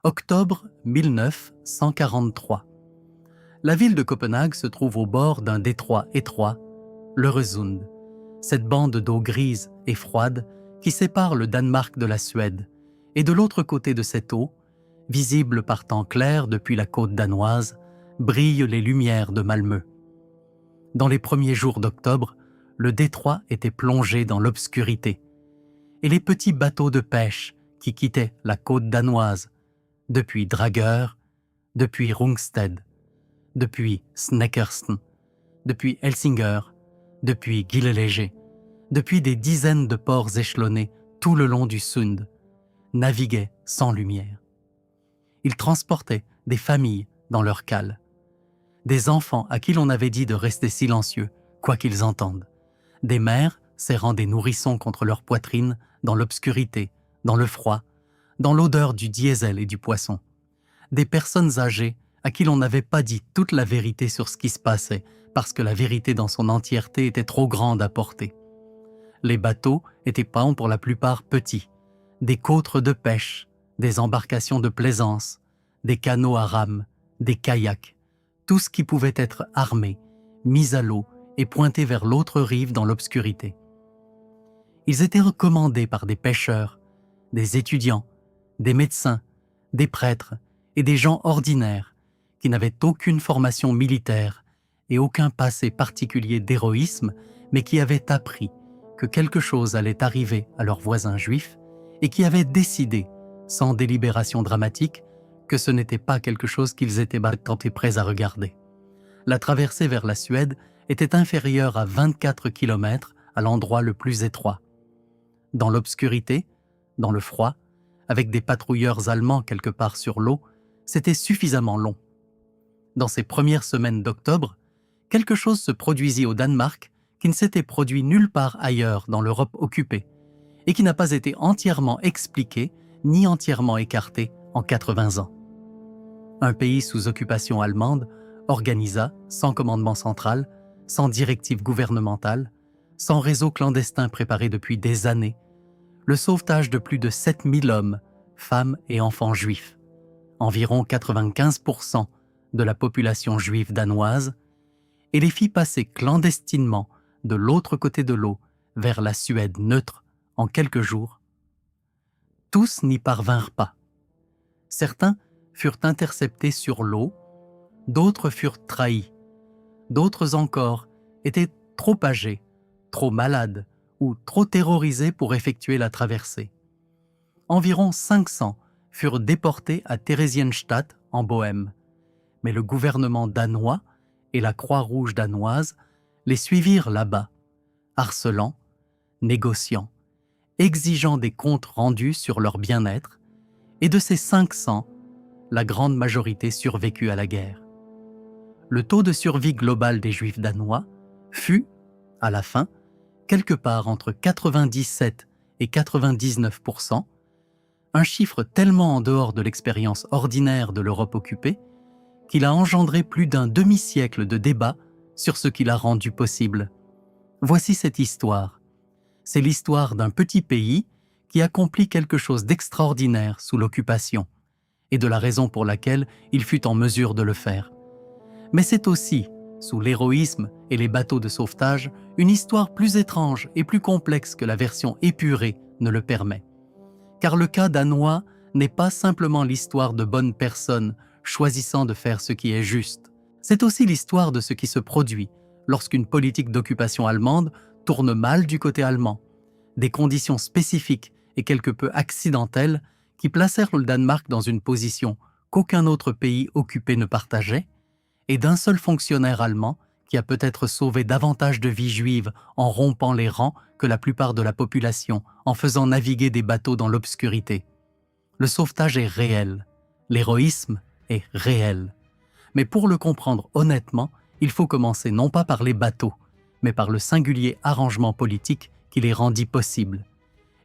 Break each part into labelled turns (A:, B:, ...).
A: Octobre 1943. La ville de Copenhague se trouve au bord d'un détroit étroit, l'Øresund, cette bande d'eau grise et froide qui sépare le Danemark de la Suède, et de l'autre côté de cette eau, visible par temps clair depuis la côte danoise, brillent les lumières de Malmö. Dans les premiers jours d'octobre, le détroit était plongé dans l'obscurité, et les petits bateaux de pêche qui quittaient la côte danoise, depuis Dragør, depuis Rungsted, depuis Snekkersten, depuis Helsingør, depuis Gilleleje, depuis des dizaines de ports échelonnés tout le long du Sund, naviguaient sans lumière. Ils transportaient des familles dans leurs cales, des enfants à qui l'on avait dit de rester silencieux, quoi qu'ils entendent, des mères serrant des nourrissons contre leur poitrine dans l'obscurité, dans le froid, dans l'odeur du diesel et du poisson, des personnes âgées à qui l'on n'avait pas dit toute la vérité sur ce qui se passait, parce que la vérité dans son entièreté était trop grande à porter. Les bateaux étaient pour la plupart petits, des côtres de pêche, des embarcations de plaisance, des canots à rames, des kayaks, tout ce qui pouvait être armé, mis à l'eau et pointé vers l'autre rive dans l'obscurité. Ils étaient recommandés par des pêcheurs, des étudiants, des médecins, des prêtres et des gens ordinaires qui n'avaient aucune formation militaire et aucun passé particulier d'héroïsme, mais qui avaient appris que quelque chose allait arriver à leurs voisins juifs et qui avaient décidé, sans délibération dramatique, que ce n'était pas quelque chose qu'ils étaient prêts à regarder. La traversée vers la Suède était inférieure à 24 km à l'endroit le plus étroit. Dans l'obscurité, dans le froid, avec des patrouilleurs allemands quelque part sur l'eau, c'était suffisamment long. Dans ces premières semaines d'octobre, quelque chose se produisit au Danemark qui ne s'était produit nulle part ailleurs dans l'Europe occupée et qui n'a pas été entièrement expliqué ni entièrement écarté en 80 ans. Un pays sous occupation allemande organisa, sans commandement central, sans directive gouvernementale, sans réseau clandestin préparé depuis des années, le sauvetage de plus de 7000 hommes, femmes et enfants juifs, environ 95% de la population juive danoise, et les fit passer clandestinement de l'autre côté de l'eau vers la Suède neutre en quelques jours. Tous n'y parvinrent pas. Certains furent interceptés sur l'eau, d'autres furent trahis, d'autres encore étaient trop âgés, trop malades ou trop terrorisés pour effectuer la traversée. Environ 500 furent déportés à Theresienstadt en Bohême, mais le gouvernement danois et la Croix-Rouge danoise les suivirent là-bas, harcelant, négociant, exigeant des comptes rendus sur leur bien-être, et de ces 500, la grande majorité survécut à la guerre. Le taux de survie global des Juifs danois fut, à la fin, quelque part entre 97 et 99%, un chiffre tellement en dehors de l'expérience ordinaire de l'Europe occupée qu'il a engendré plus d'un demi-siècle de débats sur ce qui l'a rendu possible. Voici cette histoire. C'est l'histoire d'un petit pays qui accomplit quelque chose d'extraordinaire sous l'occupation, et de la raison pour laquelle il fut en mesure de le faire. Mais c'est aussi, sous l'héroïsme et les bateaux de sauvetage, une histoire plus étrange et plus complexe que la version épurée ne le permet. Car le cas danois n'est pas simplement l'histoire de bonnes personnes choisissant de faire ce qui est juste. C'est aussi l'histoire de ce qui se produit lorsqu'une politique d'occupation allemande tourne mal du côté allemand, des conditions spécifiques et quelque peu accidentelles qui placèrent le Danemark dans une position qu'aucun autre pays occupé ne partageait, et d'un seul fonctionnaire allemand qui a peut-être sauvé davantage de vies juives en rompant les rangs que la plupart de la population en faisant naviguer des bateaux dans l'obscurité. Le sauvetage est réel, l'héroïsme est réel. Mais pour le comprendre honnêtement, il faut commencer non pas par les bateaux, mais par le singulier arrangement politique qui les rendit possibles.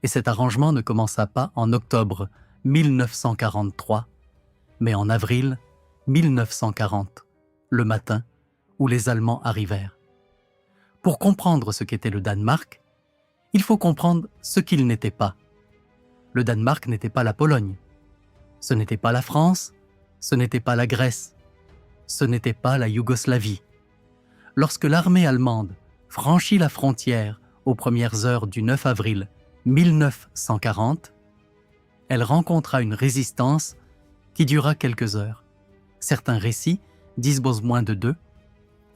A: Et cet arrangement ne commença pas en octobre 1943, mais en avril 1940, le matin où les Allemands arrivèrent. Pour comprendre ce qu'était le Danemark, il faut comprendre ce qu'il n'était pas. Le Danemark n'était pas la Pologne. Ce n'était pas la France, ce n'était pas la Grèce, ce n'était pas la Yougoslavie. Lorsque l'armée allemande franchit la frontière aux premières heures du 9 avril 1940, elle rencontra une résistance qui dura quelques heures. Certains récits disposent moins de 2,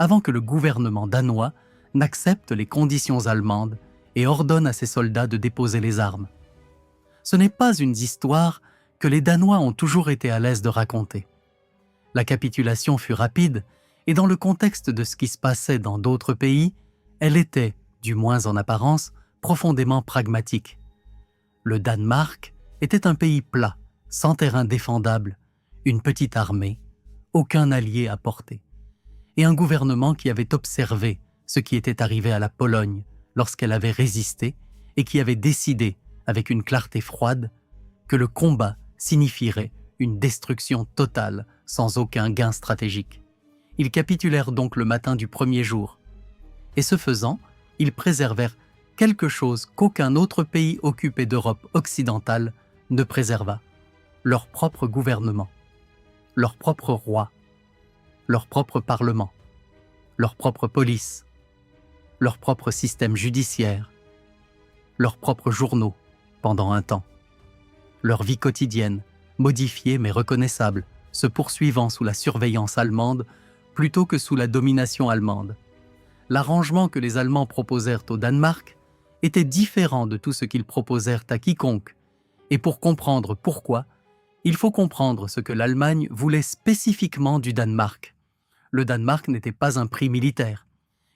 A: avant que le gouvernement danois n'accepte les conditions allemandes et ordonne à ses soldats de déposer les armes. Ce n'est pas une histoire que les Danois ont toujours été à l'aise de raconter. La capitulation fut rapide et dans le contexte de ce qui se passait dans d'autres pays, elle était, du moins en apparence, profondément pragmatique. Le Danemark était un pays plat, sans terrain défendable, une petite armée, aucun allié à portée, et un gouvernement qui avait observé ce qui était arrivé à la Pologne lorsqu'elle avait résisté et qui avait décidé, avec une clarté froide, que le combat signifierait une destruction totale sans aucun gain stratégique. Ils capitulèrent donc le matin du premier jour, et ce faisant, ils préservèrent quelque chose qu'aucun autre pays occupé d'Europe occidentale ne préserva, leur propre gouvernement, leur propre roi, leur propre parlement, leur propre police, leur propre système judiciaire, leurs propres journaux pendant un temps, leur vie quotidienne, modifiée mais reconnaissable, se poursuivant sous la surveillance allemande plutôt que sous la domination allemande. L'arrangement que les Allemands proposèrent au Danemark était différent de tout ce qu'ils proposèrent à quiconque, et pour comprendre pourquoi, il faut comprendre ce que l'Allemagne voulait spécifiquement du Danemark. Le Danemark n'était pas un prix militaire.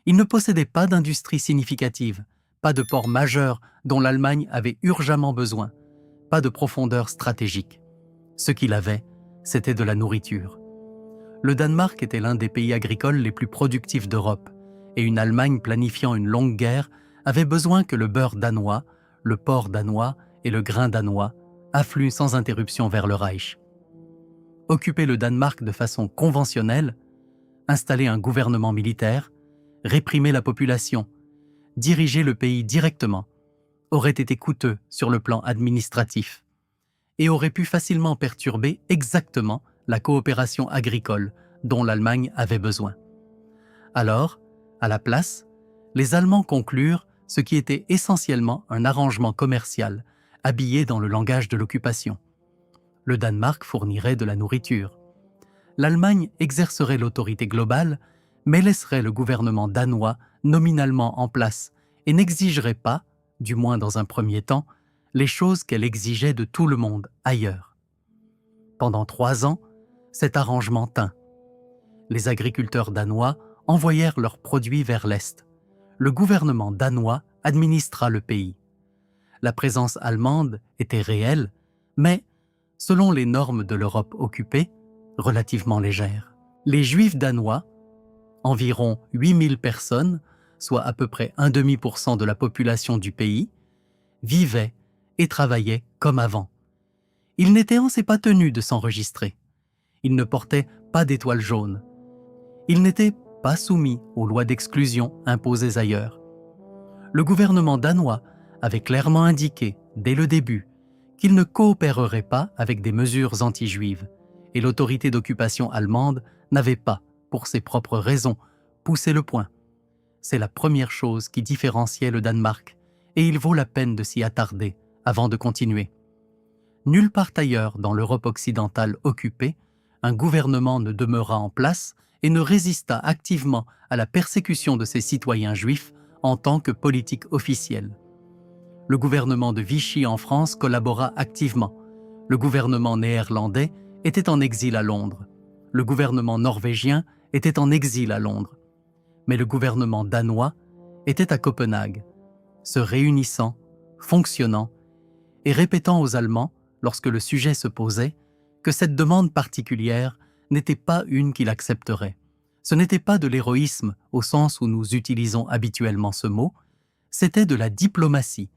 A: Il ne possédait pas d'industrie significative, pas de port majeur dont l'Allemagne avait urgemment besoin, pas de profondeur stratégique. Ce qu'il avait, c'était de la nourriture. Le Danemark était l'un des pays agricoles les plus productifs d'Europe, et une Allemagne planifiant une longue guerre avait besoin que le beurre danois, le porc danois et le grain danois affluent sans interruption vers le Reich. Occuper le Danemark de façon conventionnelle, installer un gouvernement militaire, réprimer la population, diriger le pays directement, aurait été coûteux sur le plan administratif et aurait pu facilement perturber exactement la coopération agricole dont l'Allemagne avait besoin. Alors, à la place, les Allemands conclurent ce qui était essentiellement un arrangement commercial habillé dans le langage de l'occupation. Le Danemark fournirait de la nourriture. L'Allemagne exercerait l'autorité globale, mais laisserait le gouvernement danois nominalement en place et n'exigerait pas, du moins dans un premier temps, les choses qu'elle exigeait de tout le monde ailleurs. Pendant 3 ans, cet arrangement tint. Les agriculteurs danois envoyèrent leurs produits vers l'Est. Le gouvernement danois administra le pays. La présence allemande était réelle, mais, selon les normes de l'Europe occupée, relativement légère. Les Juifs danois, environ 8000 personnes, soit à peu près 0,5% de la population du pays, vivaient et travaillaient comme avant. Ils n'étaient en pas tenus de s'enregistrer. Ils ne portaient pas d'étoiles jaunes. Ils n'étaient pas soumis aux lois d'exclusion imposées ailleurs. Le gouvernement danois avait clairement indiqué, dès le début, qu'il ne coopérerait pas avec des mesures anti-juives, et l'autorité d'occupation allemande n'avait pas, pour ses propres raisons, poussé le point. C'est la première chose qui différenciait le Danemark, et il vaut la peine de s'y attarder avant de continuer. Nulle part ailleurs dans l'Europe occidentale occupée, un gouvernement ne demeura en place et ne résista activement à la persécution de ses citoyens juifs en tant que politique officielle. Le gouvernement de Vichy en France collabora activement. Le gouvernement néerlandais était en exil à Londres. Le gouvernement norvégien était en exil à Londres. Mais le gouvernement danois était à Copenhague, se réunissant, fonctionnant et répétant aux Allemands, lorsque le sujet se posait, que cette demande particulière n'était pas une qu'il accepterait. Ce n'était pas de l'héroïsme au sens où nous utilisons habituellement ce mot, c'était de la diplomatie,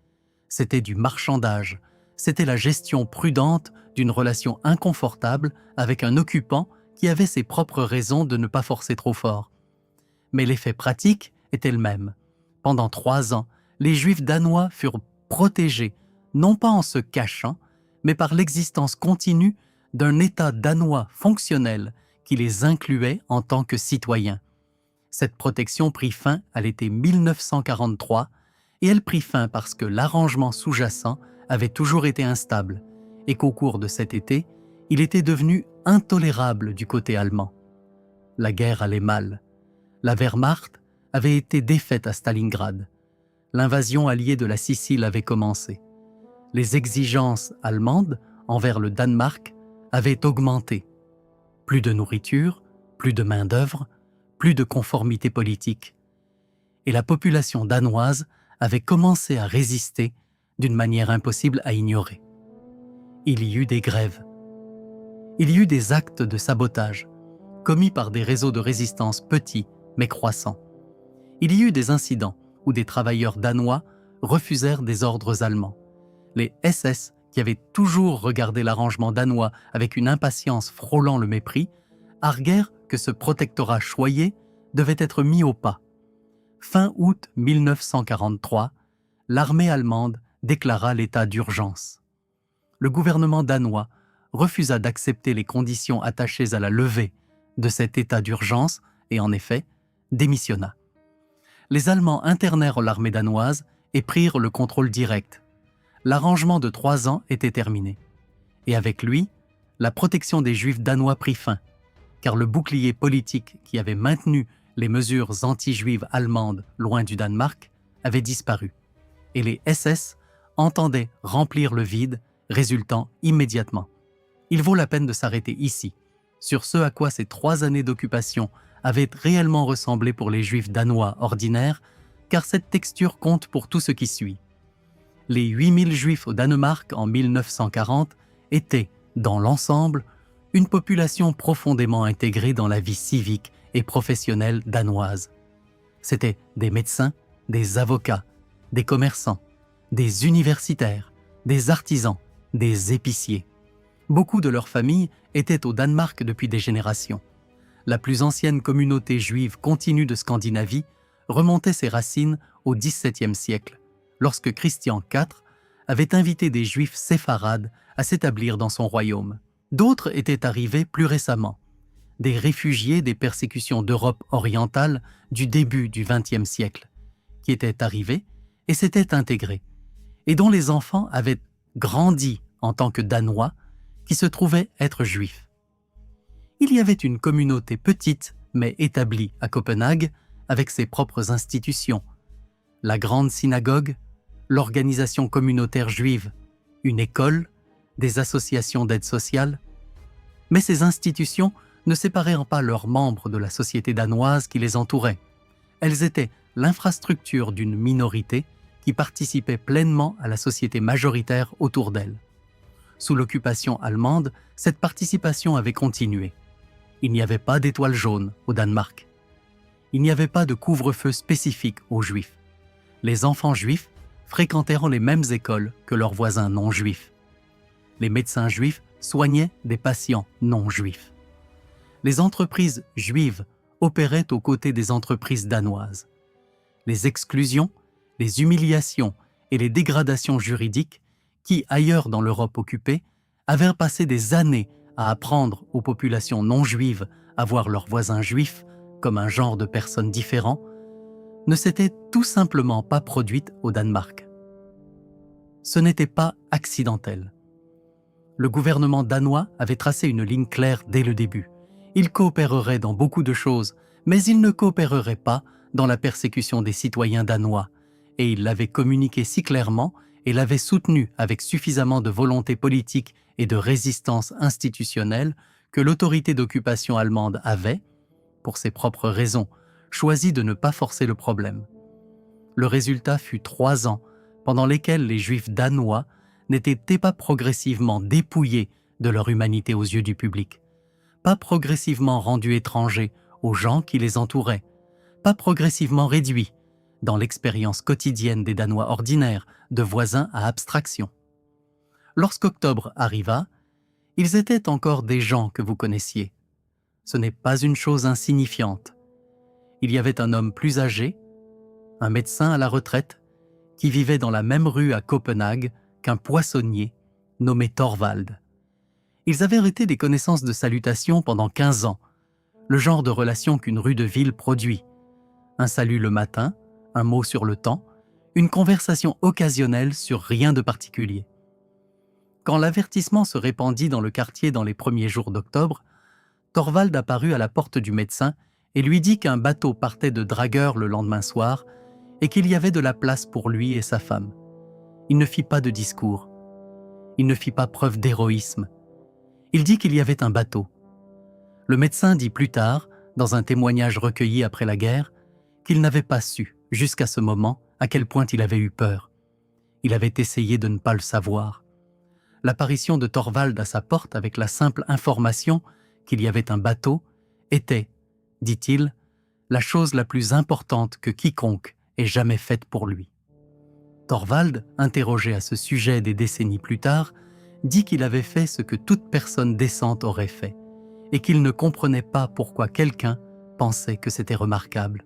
A: c'était du marchandage, c'était la gestion prudente d'une relation inconfortable avec un occupant qui avait ses propres raisons de ne pas forcer trop fort. Mais l'effet pratique était le même. Pendant 3 ans, les Juifs danois furent protégés, non pas en se cachant, mais par l'existence continue d'un État danois fonctionnel qui les incluait en tant que citoyens. Cette protection prit fin à l'été 1943 et elle prit fin parce que l'arrangement sous-jacent avait toujours été instable et qu'au cours de cet été, il était devenu intolérable du côté allemand. La guerre allait mal. La Wehrmacht avait été défaite à Stalingrad. L'invasion alliée de la Sicile avait commencé. Les exigences allemandes envers le Danemark avaient augmenté. Plus de nourriture, plus de main-d'œuvre, plus de conformité politique. Et la population danoise avait commencé à résister d'une manière impossible à ignorer. Il y eut des grèves. Il y eut des actes de sabotage, commis par des réseaux de résistance petits mais croissants. Il y eut des incidents où des travailleurs danois refusèrent des ordres allemands. Les SS, qui avaient toujours regardé l'arrangement danois avec une impatience frôlant le mépris, arguèrent que ce protectorat choyé devait être mis au pas. Fin août 1943, l'armée allemande déclara l'état d'urgence. Le gouvernement danois refusa d'accepter les conditions attachées à la levée de cet état d'urgence et en effet démissionna. Les Allemands internèrent l'armée danoise et prirent le contrôle direct. L'arrangement de 3 ans était terminé. Et avec lui, la protection des Juifs danois prit fin, car le bouclier politique qui avait maintenu les mesures anti-juives allemandes loin du Danemark avait disparu, et les SS entendaient remplir le vide résultant immédiatement. Il vaut la peine de s'arrêter ici, sur ce à quoi ces 3 années d'occupation avaient réellement ressemblé pour les Juifs danois ordinaires, car cette texture compte pour tout ce qui suit. Les 8000 Juifs au Danemark en 1940 étaient, dans l'ensemble, une population profondément intégrée dans la vie civique et professionnelle danoise. C'étaient des médecins, des avocats, des commerçants, des universitaires, des artisans, des épiciers. Beaucoup de leurs familles étaient au Danemark depuis des générations. La plus ancienne communauté juive continue de Scandinavie remontait ses racines au XVIIe siècle, lorsque Christian IV avait invité des Juifs séfarades à s'établir dans son royaume. D'autres étaient arrivés plus récemment, des réfugiés des persécutions d'Europe orientale du début du XXe siècle, qui étaient arrivés et s'étaient intégrés, et dont les enfants avaient grandi en tant que Danois qui se trouvaient être Juifs. Il y avait une communauté petite mais établie à Copenhague avec ses propres institutions, la grande synagogue, l'organisation communautaire juive, une école, des associations d'aide sociale. Mais ces institutions ne séparaient pas leurs membres de la société danoise qui les entourait. Elles étaient l'infrastructure d'une minorité qui participait pleinement à la société majoritaire autour d'elle. Sous l'occupation allemande, cette participation avait continué. Il n'y avait pas d'étoile jaune au Danemark. Il n'y avait pas de couvre-feu spécifique aux Juifs. Les enfants juifs fréquentèrent les mêmes écoles que leurs voisins non-juifs. Les médecins juifs soignaient des patients non-juifs. Les entreprises juives opéraient aux côtés des entreprises danoises. Les exclusions, les humiliations et les dégradations juridiques qui, ailleurs dans l'Europe occupée, avaient passé des années à apprendre aux populations non-juives à voir leurs voisins juifs comme un genre de personnes différents, ne s'étaient tout simplement pas produites au Danemark. Ce n'était pas accidentel. Le gouvernement danois avait tracé une ligne claire dès le début. Il coopérerait dans beaucoup de choses, mais il ne coopérerait pas dans la persécution des citoyens danois, et il l'avait communiqué si clairement et l'avait soutenu avec suffisamment de volonté politique et de résistance institutionnelle que l'autorité d'occupation allemande avait, pour ses propres raisons, choisi de ne pas forcer le problème. Le résultat fut 3 ans pendant lesquels les Juifs danois n'étaient pas progressivement dépouillés de leur humanité aux yeux du public, pas progressivement rendus étrangers aux gens qui les entouraient, pas progressivement réduits, dans l'expérience quotidienne des Danois ordinaires, de voisins à abstraction. Lorsqu'octobre arriva, ils étaient encore des gens que vous connaissiez. Ce n'est pas une chose insignifiante. Il y avait un homme plus âgé, un médecin à la retraite, qui vivait dans la même rue à Copenhague qu'un poissonnier nommé Thorvald. Ils avaient été des connaissances de salutation pendant 15 ans, le genre de relation qu'une rue de ville produit. Un salut le matin, un mot sur le temps, une conversation occasionnelle sur rien de particulier. Quand l'avertissement se répandit dans le quartier dans les premiers jours d'octobre, Thorvald apparut à la porte du médecin et lui dit qu'un bateau partait de Dragueur le lendemain soir et qu'il y avait de la place pour lui et sa femme. Il ne fit pas de discours. Il ne fit pas preuve d'héroïsme. Il dit qu'il y avait un bateau. Le médecin dit plus tard, dans un témoignage recueilli après la guerre, qu'il n'avait pas su, jusqu'à ce moment, à quel point il avait eu peur. Il avait essayé de ne pas le savoir. L'apparition de Thorvald à sa porte avec la simple information qu'il y avait un bateau était, dit-il, la chose la plus importante que quiconque ait jamais faite pour lui. Thorvald, interrogé à ce sujet des décennies plus tard, dit qu'il avait fait ce que toute personne décente aurait fait et qu'il ne comprenait pas pourquoi quelqu'un pensait que c'était remarquable.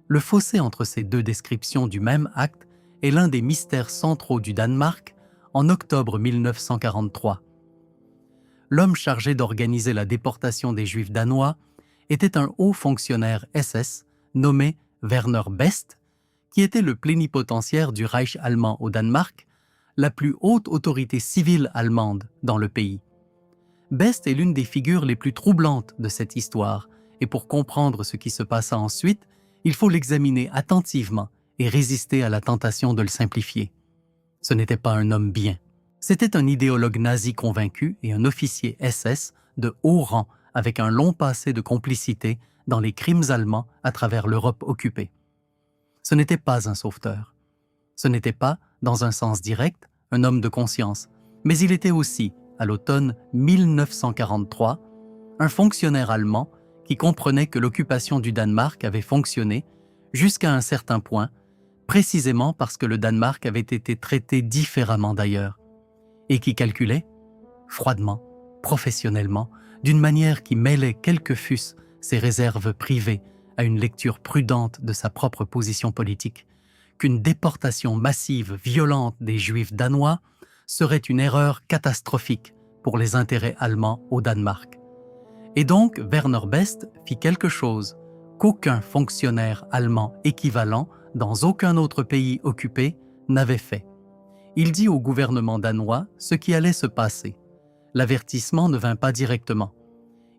A: Le fossé entre ces deux descriptions du même acte est l'un des mystères centraux du Danemark en octobre 1943. L'homme chargé d'organiser la déportation des Juifs danois était un haut fonctionnaire SS nommé Werner Best, qui était le plénipotentiaire du Reich allemand au Danemark, la plus haute autorité civile allemande dans le pays. Best est l'une des figures les plus troublantes de cette histoire, et pour comprendre ce qui se passa ensuite, il faut l'examiner attentivement et résister à la tentation de le simplifier. Ce n'était pas un homme bien. C'était un idéologue nazi convaincu et un officier SS de haut rang avec un long passé de complicité dans les crimes allemands à travers l'Europe occupée. Ce n'était pas un sauveteur. Ce n'était pas, dans un sens direct, un homme de conscience, mais il était aussi, à l'automne 1943, un fonctionnaire allemand qui comprenait que l'occupation du Danemark avait fonctionné jusqu'à un certain point, précisément parce que le Danemark avait été traité différemment d'ailleurs, et qui calculait, froidement, professionnellement, d'une manière qui mêlait quelles que fussent ses réserves privées à une lecture prudente de sa propre position politique, qu'une déportation massive, violente des Juifs danois serait une erreur catastrophique pour les intérêts allemands au Danemark. Et donc, Werner Best fit quelque chose qu'aucun fonctionnaire allemand équivalent dans aucun autre pays occupé n'avait fait. Il dit au gouvernement danois ce qui allait se passer. L'avertissement ne vint pas directement.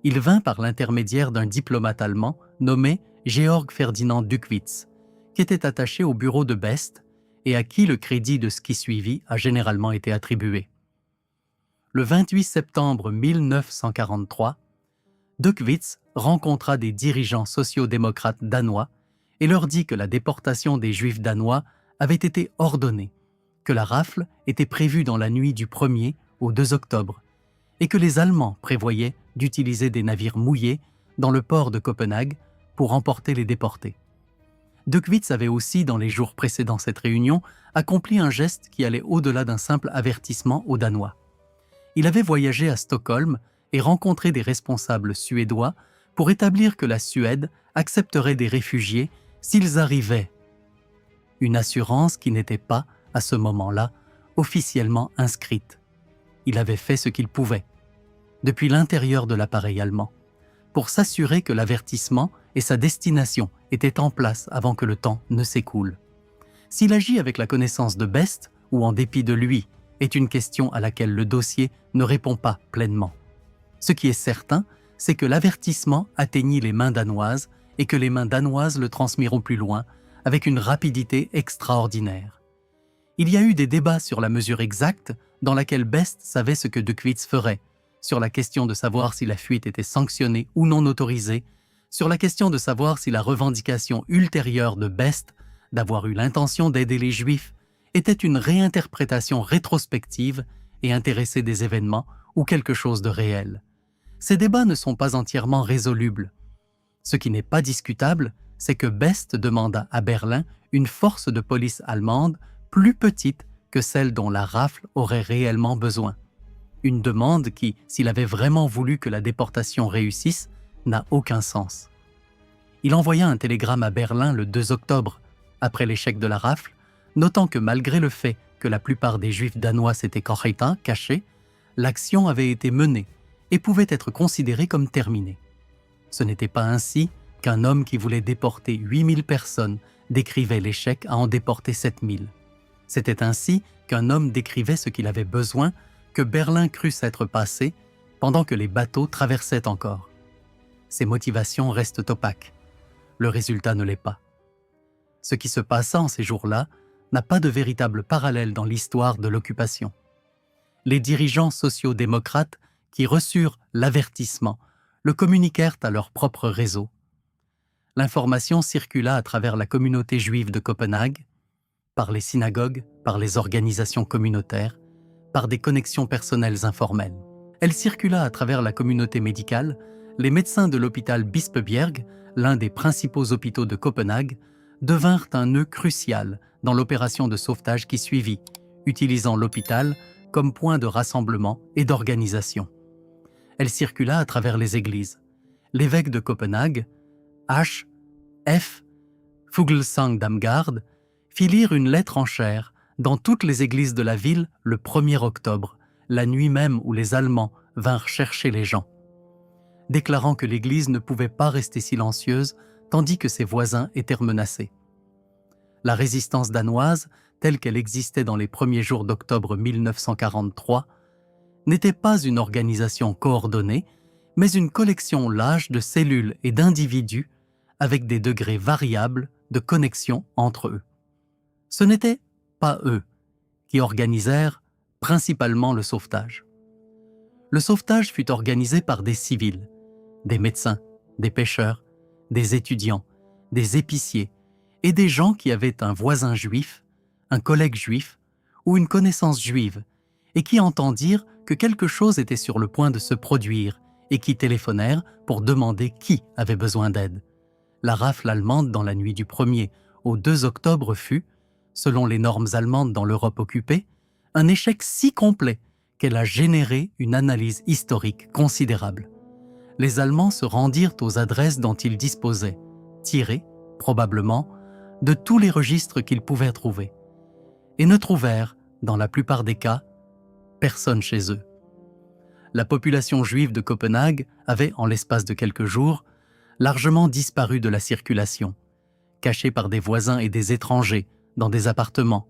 A: Il vint par l'intermédiaire d'un diplomate allemand nommé Georg Ferdinand Duckwitz, qui était attaché au bureau de Best et à qui le crédit de ce qui suivit a généralement été attribué. Le 28 septembre 1943, Duckwitz rencontra des dirigeants sociaux-démocrates danois et leur dit que la déportation des Juifs danois avait été ordonnée, que la rafle était prévue dans la nuit du 1er au 2 octobre et que les Allemands prévoyaient d'utiliser des navires mouillés dans le port de Copenhague pour emporter les déportés. Duckwitz avait aussi, dans les jours précédant cette réunion, accompli un geste qui allait au-delà d'un simple avertissement aux Danois. Il avait voyagé à Stockholm et rencontré des responsables suédois pour établir que la Suède accepterait des réfugiés s'ils arrivaient. Une assurance qui n'était pas, à ce moment-là, officiellement inscrite. Il avait fait ce qu'il pouvait, depuis l'intérieur de l'appareil allemand, pour s'assurer que l'avertissement et sa destination étaient en place avant que le temps ne s'écoule. S'il agit avec la connaissance de Best, ou en dépit de lui, est une question à laquelle le dossier ne répond pas pleinement. Ce qui est certain, c'est que l'avertissement atteignit les mains danoises et que les mains danoises le transmiront plus loin avec une rapidité extraordinaire. Il y a eu des débats sur la mesure exacte dans laquelle Best savait ce que Duckwitz ferait, sur la question de savoir si la fuite était sanctionnée ou non autorisée, sur la question de savoir si la revendication ultérieure de Best d'avoir eu l'intention d'aider les Juifs était une réinterprétation rétrospective et intéressée des événements ou quelque chose de réel. Ces débats ne sont pas entièrement résolubles. Ce qui n'est pas discutable, c'est que Best demanda à Berlin une force de police allemande plus petite que celle dont la rafle aurait réellement besoin. Une demande qui, s'il avait vraiment voulu que la déportation réussisse, n'a aucun sens. Il envoya un télégramme à Berlin le 2 octobre, après l'échec de la rafle, notant que malgré le fait que la plupart des Juifs danois s'étaient cachés, l'action avait été menée et pouvait être considérée comme terminée. Ce n'était pas ainsi qu'un homme qui voulait déporter 8000 personnes décrivait l'échec à en déporter 7000. C'était ainsi qu'un homme décrivait ce qu'il avait besoin que Berlin crut s'être passé pendant que les bateaux traversaient encore. Ses motivations restent opaques. Le résultat ne l'est pas. Ce qui se passa en ces jours-là n'a pas de véritable parallèle dans l'histoire de l'occupation. Les dirigeants sociaux-démocrates qui reçurent l'avertissement le communiquèrent à leur propre réseau. L'information circula à travers la communauté juive de Copenhague, par les synagogues, par les organisations communautaires, par des connexions personnelles informelles. Elle circula à travers la communauté médicale. Les médecins de l'hôpital Bispebjerg, l'un des principaux hôpitaux de Copenhague, devinrent un nœud crucial dans l'opération de sauvetage qui suivit, utilisant l'hôpital comme point de rassemblement et d'organisation. Elle circula à travers les églises. L'évêque de Copenhague, H. F. Fuglsang Damgaard, fit lire une lettre en chair dans toutes les églises de la ville le 1er octobre, la nuit même où les Allemands vinrent chercher les gens, déclarant que l'Église ne pouvait pas rester silencieuse tandis que ses voisins étaient menacés. La résistance danoise, telle qu'elle existait dans les premiers jours d'octobre 1943, n'était pas une organisation coordonnée, mais une collection lâche de cellules et d'individus avec des degrés variables de connexion entre eux. Ce n'était pas eux qui organisèrent principalement le sauvetage. Le sauvetage fut organisé par des civils, des médecins, des pêcheurs, des étudiants, des épiciers et des gens qui avaient un voisin juif, un collègue juif ou une connaissance juive et qui entendirent que quelque chose était sur le point de se produire et qui téléphonèrent pour demander qui avait besoin d'aide. La rafle allemande dans la nuit du 1er au 2 octobre fut, selon les normes allemandes dans l'Europe occupée, un échec si complet qu'elle a généré une analyse historique considérable. Les Allemands se rendirent aux adresses dont ils disposaient, tirées, probablement, de tous les registres qu'ils pouvaient trouver, et ne trouvèrent, dans la plupart des cas, personne chez eux. La population juive de Copenhague avait, en l'espace de quelques jours, largement disparu de la circulation, cachée par des voisins et des étrangers dans des appartements,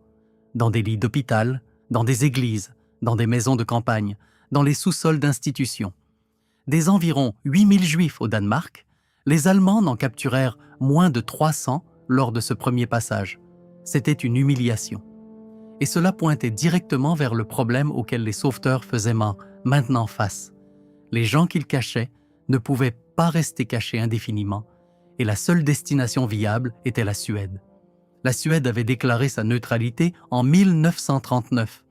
A: dans des lits d'hôpital, dans des églises, dans des maisons de campagne, dans les sous-sols d'institutions. Des environ 8000 Juifs au Danemark, les Allemands n'en capturèrent moins de 300 lors de ce premier passage. C'était une humiliation. Et cela pointait directement vers le problème auquel les sauveteurs faisaient maintenant face. Les gens qu'ils cachaient ne pouvaient pas rester cachés indéfiniment, et la seule destination viable était la Suède. La Suède avait déclaré sa neutralité en 1939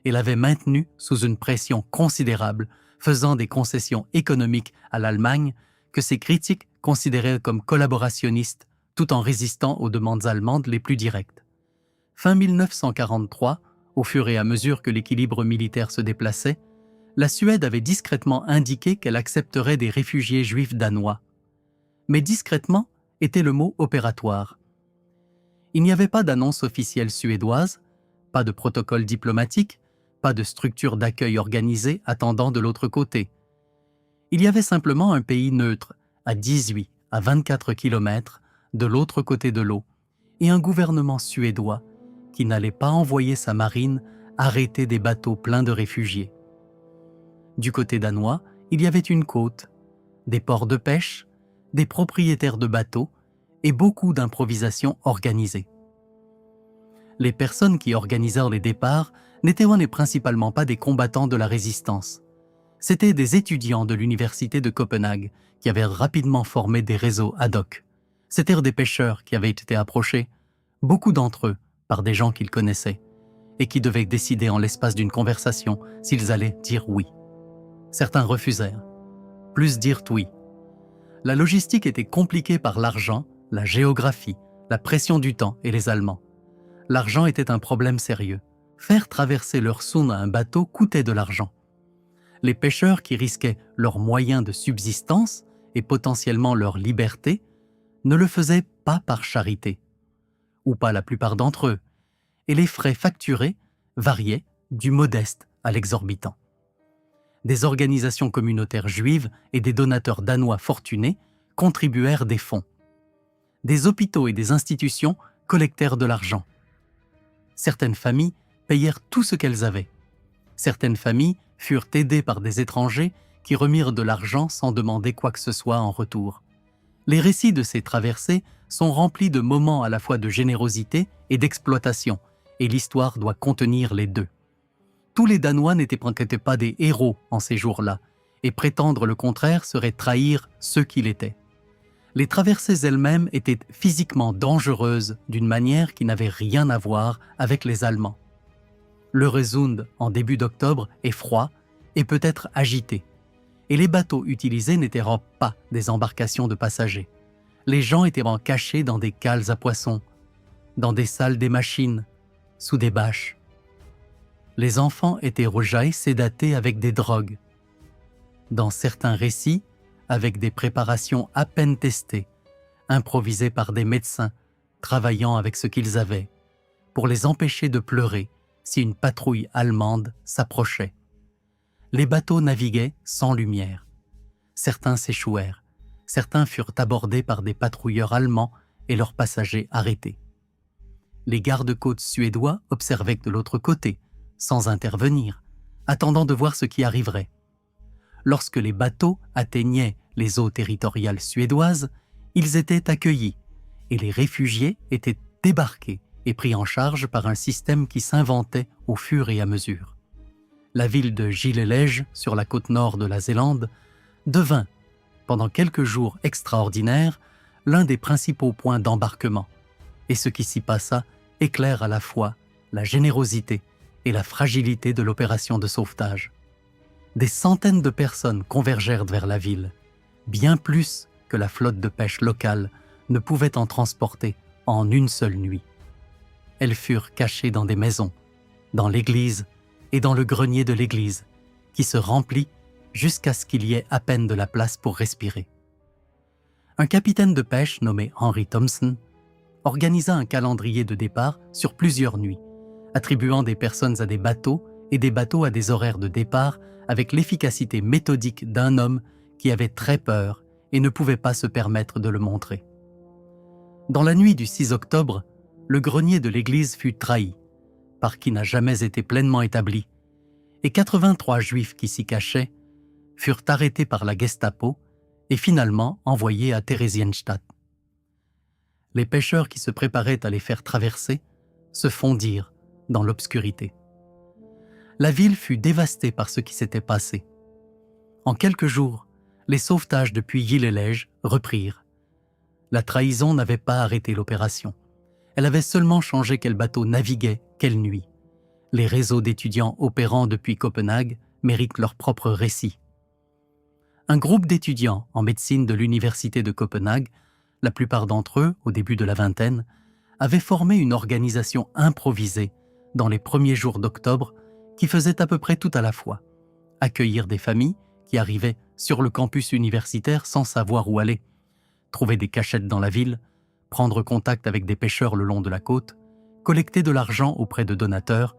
A: et l'avait maintenue sous une pression considérable, faisant des concessions économiques à l'Allemagne que ses critiques considéraient comme collaborationnistes tout en résistant aux demandes allemandes les plus directes. Fin 1943, au fur et à mesure que l'équilibre militaire se déplaçait, la Suède avait discrètement indiqué qu'elle accepterait des réfugiés juifs danois. Mais discrètement était le mot opératoire. Il n'y avait pas d'annonce officielle suédoise, pas de protocole diplomatique, pas de structure d'accueil organisée attendant de l'autre côté. Il y avait simplement un pays neutre, à 18 à 24 kilomètres de l'autre côté de l'eau, et un gouvernement suédois qui n'allait pas envoyer sa marine arrêter des bateaux pleins de réfugiés. Du côté danois, il y avait une côte, des ports de pêche, des propriétaires de bateaux et beaucoup d'improvisation organisée. Les personnes qui organisèrent les départs n'étaient principalement pas des combattants de la résistance. C'étaient des étudiants de l'université de Copenhague qui avaient rapidement formé des réseaux ad hoc. C'étaient des pêcheurs qui avaient été approchés, beaucoup d'entre eux par des gens qu'ils connaissaient, et qui devaient décider en l'espace d'une conversation s'ils allaient dire oui. Certains refusèrent, plus dirent oui. La logistique était compliquée par l'argent, la géographie, la pression du temps et les Allemands. L'argent était un problème sérieux. Faire traverser leur Sund à un bateau coûtait de l'argent. Les pêcheurs qui risquaient leurs moyens de subsistance et potentiellement leur liberté ne le faisaient pas par charité, ou pas la plupart d'entre eux, et les frais facturés variaient du modeste à l'exorbitant. des organisations communautaires juives et des donateurs danois fortunés contribuèrent des fonds. Des hôpitaux et des institutions collectèrent de l'argent. Certaines familles payèrent tout ce qu'elles avaient. Certaines familles furent aidées par des étrangers qui remirent de l'argent sans demander quoi que ce soit en retour. Les récits de ces traversées sont remplis de moments à la fois de générosité et d'exploitation, et l'histoire doit contenir les deux. Tous les Danois n'étaient pas des héros en ces jours-là, et prétendre le contraire serait trahir ceux qu'ils étaient. Les traversées elles-mêmes étaient physiquement dangereuses d'une manière qui n'avait rien à voir avec les Allemands. L'Öresund, en début d'octobre, est froid et peut être agité, et les bateaux utilisés n'étaient pas des embarcations de passagers. Les gens étaient cachés dans des cales à poissons, dans des salles des machines, sous des bâches. Les enfants étaient rejaillis sédatés avec des drogues. Dans certains récits, avec des préparations à peine testées, improvisées par des médecins travaillant avec ce qu'ils avaient, pour les empêcher de pleurer si une patrouille allemande s'approchait. Les bateaux naviguaient sans lumière. Certains s'échouèrent, certains furent abordés par des patrouilleurs allemands et leurs passagers arrêtés. Les gardes-côtes suédois observaient de l'autre côté, sans intervenir, attendant de voir ce qui arriverait. Lorsque les bateaux atteignaient les eaux territoriales suédoises, ils étaient accueillis et les réfugiés étaient débarqués et pris en charge par un système qui s'inventait au fur et à mesure. La ville de Gilleleje, sur la côte nord de la Zélande, devint, pendant quelques jours extraordinaires, l'un des principaux points d'embarquement, et ce qui s'y passa éclaire à la fois la générosité et la fragilité de l'opération de sauvetage. Des centaines de personnes convergèrent vers la ville, bien plus que la flotte de pêche locale ne pouvait en transporter en une seule nuit. Elles furent cachées dans des maisons, dans l'église et dans le grenier de l'église, qui se remplit jusqu'à ce qu'il y ait à peine de la place pour respirer. Un capitaine de pêche nommé Henry Thompson organisa un calendrier de départ sur plusieurs nuits, attribuant des personnes à des bateaux et des bateaux à des horaires de départ avec l'efficacité méthodique d'un homme qui avait très peur et ne pouvait pas se permettre de le montrer. Dans la nuit du 6 octobre, le grenier de l'église fut trahi, par qui n'a jamais été pleinement établi, et 83 Juifs qui s'y cachaient furent arrêtés par la Gestapo et finalement envoyés à Theresienstadt. Les pêcheurs qui se préparaient à les faire traverser se fondirent dans l'obscurité. La ville fut dévastée par ce qui s'était passé. En quelques jours, les sauvetages depuis Gilleleje reprirent. La trahison n'avait pas arrêté l'opération. Elle avait seulement changé quel bateau naviguait, quelle nuit. Les réseaux d'étudiants opérant depuis Copenhague méritent leur propre récit. Un groupe d'étudiants en médecine de l'université de Copenhague, la plupart d'entre eux, au début de la vingtaine, avaient formé une organisation improvisée dans les premiers jours d'octobre qui faisait à peu près tout à la fois. Accueillir des familles qui arrivaient sur le campus universitaire sans savoir où aller, trouver des cachettes dans la ville, prendre contact avec des pêcheurs le long de la côte, collecter de l'argent auprès de donateurs,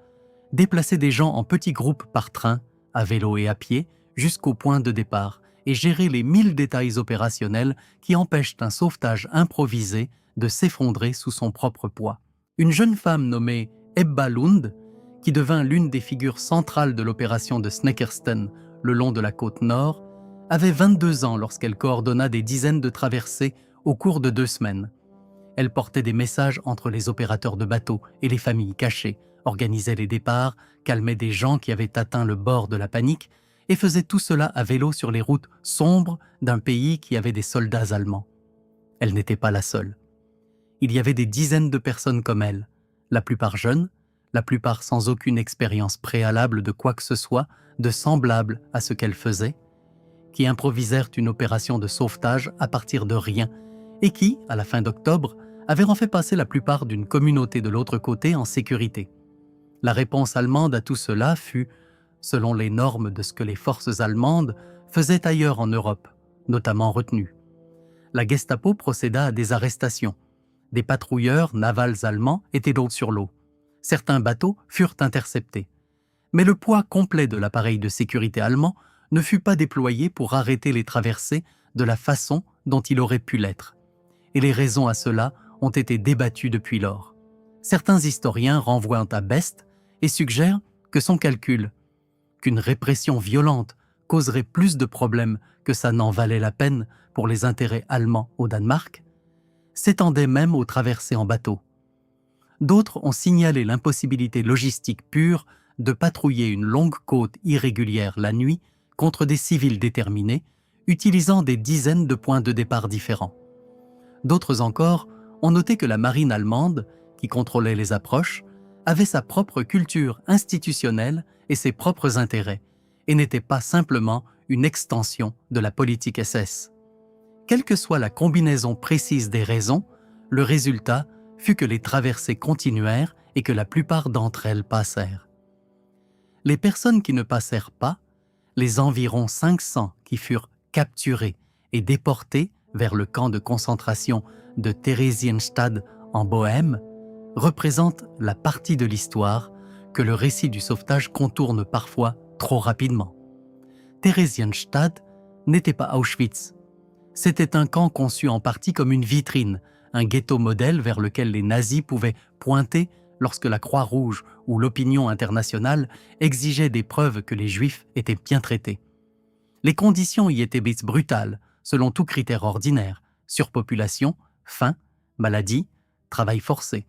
A: déplacer des gens en petits groupes par train, à vélo et à pied, jusqu'au point de départ, et gérer les 1000 détails opérationnels qui empêchent un sauvetage improvisé de s'effondrer sous son propre poids. Une jeune femme nommée Ebba Lund, qui devint l'une des figures centrales de l'opération de Snekkersten le long de la côte nord, avait 22 ans lorsqu'elle coordonna des dizaines de traversées au cours de 2 semaines. Elle portait des messages entre les opérateurs de bateaux et les familles cachées, organisait les départs, calmait des gens qui avaient atteint le bord de la panique et faisait tout cela à vélo sur les routes sombres d'un pays qui avait des soldats allemands. Elle n'était pas la seule. Il y avait des dizaines de personnes comme elle, la plupart jeunes, la plupart sans aucune expérience préalable de quoi que ce soit de semblable à ce qu'elle faisait, qui improvisèrent une opération de sauvetage à partir de rien et qui, à la fin d'octobre, avaient en fait passer la plupart d'une communauté de l'autre côté en sécurité. La réponse allemande à tout cela fut, selon les normes de ce que les forces allemandes faisaient ailleurs en Europe, notamment retenues. La Gestapo procéda à des arrestations. Des patrouilleurs navals allemands étaient donc sur l'eau. Certains bateaux furent interceptés. Mais le poids complet de l'appareil de sécurité allemand ne fut pas déployé pour arrêter les traversées de la façon dont il aurait pu l'être. Et les raisons à cela ont été débattues depuis lors. Certains historiens renvoient à Best et suggèrent que son calcul, qu'une répression violente causerait plus de problèmes que ça n'en valait la peine pour les intérêts allemands au Danemark, s'étendait même aux traversées en bateau. D'autres ont signalé l'impossibilité logistique pure de patrouiller une longue côte irrégulière la nuit contre des civils déterminés, utilisant des dizaines de points de départ différents. D'autres encore ont noté que la marine allemande, qui contrôlait les approches, avait sa propre culture institutionnelle et ses propres intérêts, et n'était pas simplement une extension de la politique SS. Quelle que soit la combinaison précise des raisons, le résultat fut que les traversées continuèrent et que la plupart d'entre elles passèrent. Les personnes qui ne passèrent pas, les environ 500 qui furent capturées et déportées vers le camp de concentration de Theresienstadt en Bohême, représentent la partie de l'histoire que le récit du sauvetage contourne parfois trop rapidement. Theresienstadt n'était pas Auschwitz. C'était un camp conçu en partie comme une vitrine, un ghetto modèle vers lequel les nazis pouvaient pointer lorsque la Croix-Rouge ou l'opinion internationale exigeaient des preuves que les Juifs étaient bien traités. Les conditions y étaient brutales, selon tout critère ordinaire: surpopulation, faim, maladie, travail forcé.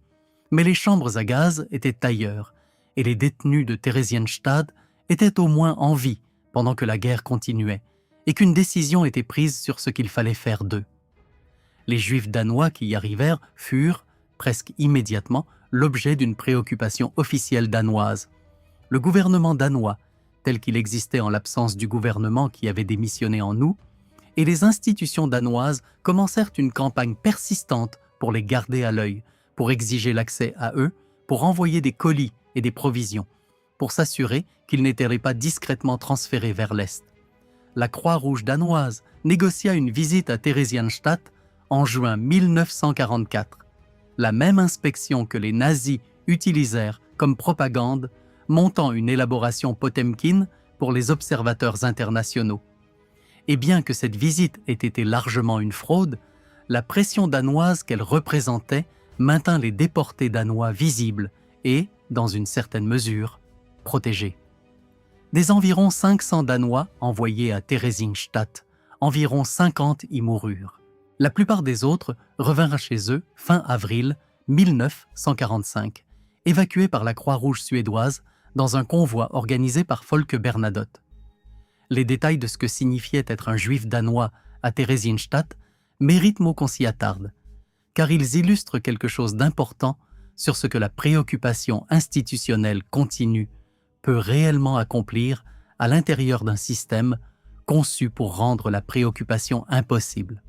A: Mais les chambres à gaz étaient ailleurs, et les détenus de Theresienstadt étaient au moins en vie pendant que la guerre continuait, et qu'une décision était prise sur ce qu'il fallait faire d'eux. Les Juifs danois qui y arrivèrent furent, presque immédiatement, l'objet d'une préoccupation officielle danoise. Le gouvernement danois, tel qu'il existait en l'absence du gouvernement qui avait démissionné en août, et les institutions danoises commencèrent une campagne persistante pour les garder à l'œil, pour exiger l'accès à eux, pour envoyer des colis et des provisions, pour s'assurer qu'ils n'étaient pas discrètement transférés vers l'Est. La Croix-Rouge danoise négocia une visite à Theresienstadt en juin 1944, la même inspection que les nazis utilisèrent comme propagande, montant une élaboration Potemkin pour les observateurs internationaux. Et bien que cette visite ait été largement une fraude, la pression danoise qu'elle représentait maintint les déportés danois visibles et, dans une certaine mesure, protégés. Des environ 500 Danois envoyés à Theresienstadt, environ 50 y moururent. La plupart des autres revinrent chez eux fin avril 1945, évacués par la Croix-Rouge suédoise dans un convoi organisé par Folke Bernadotte. Les détails de ce que signifiait être un juif danois à Theresienstadt méritent mot qu'on s'y attarde, car ils illustrent quelque chose d'important sur ce que la préoccupation institutionnelle continue peut réellement accomplir à l'intérieur d'un système conçu pour rendre la préoccupation impossible.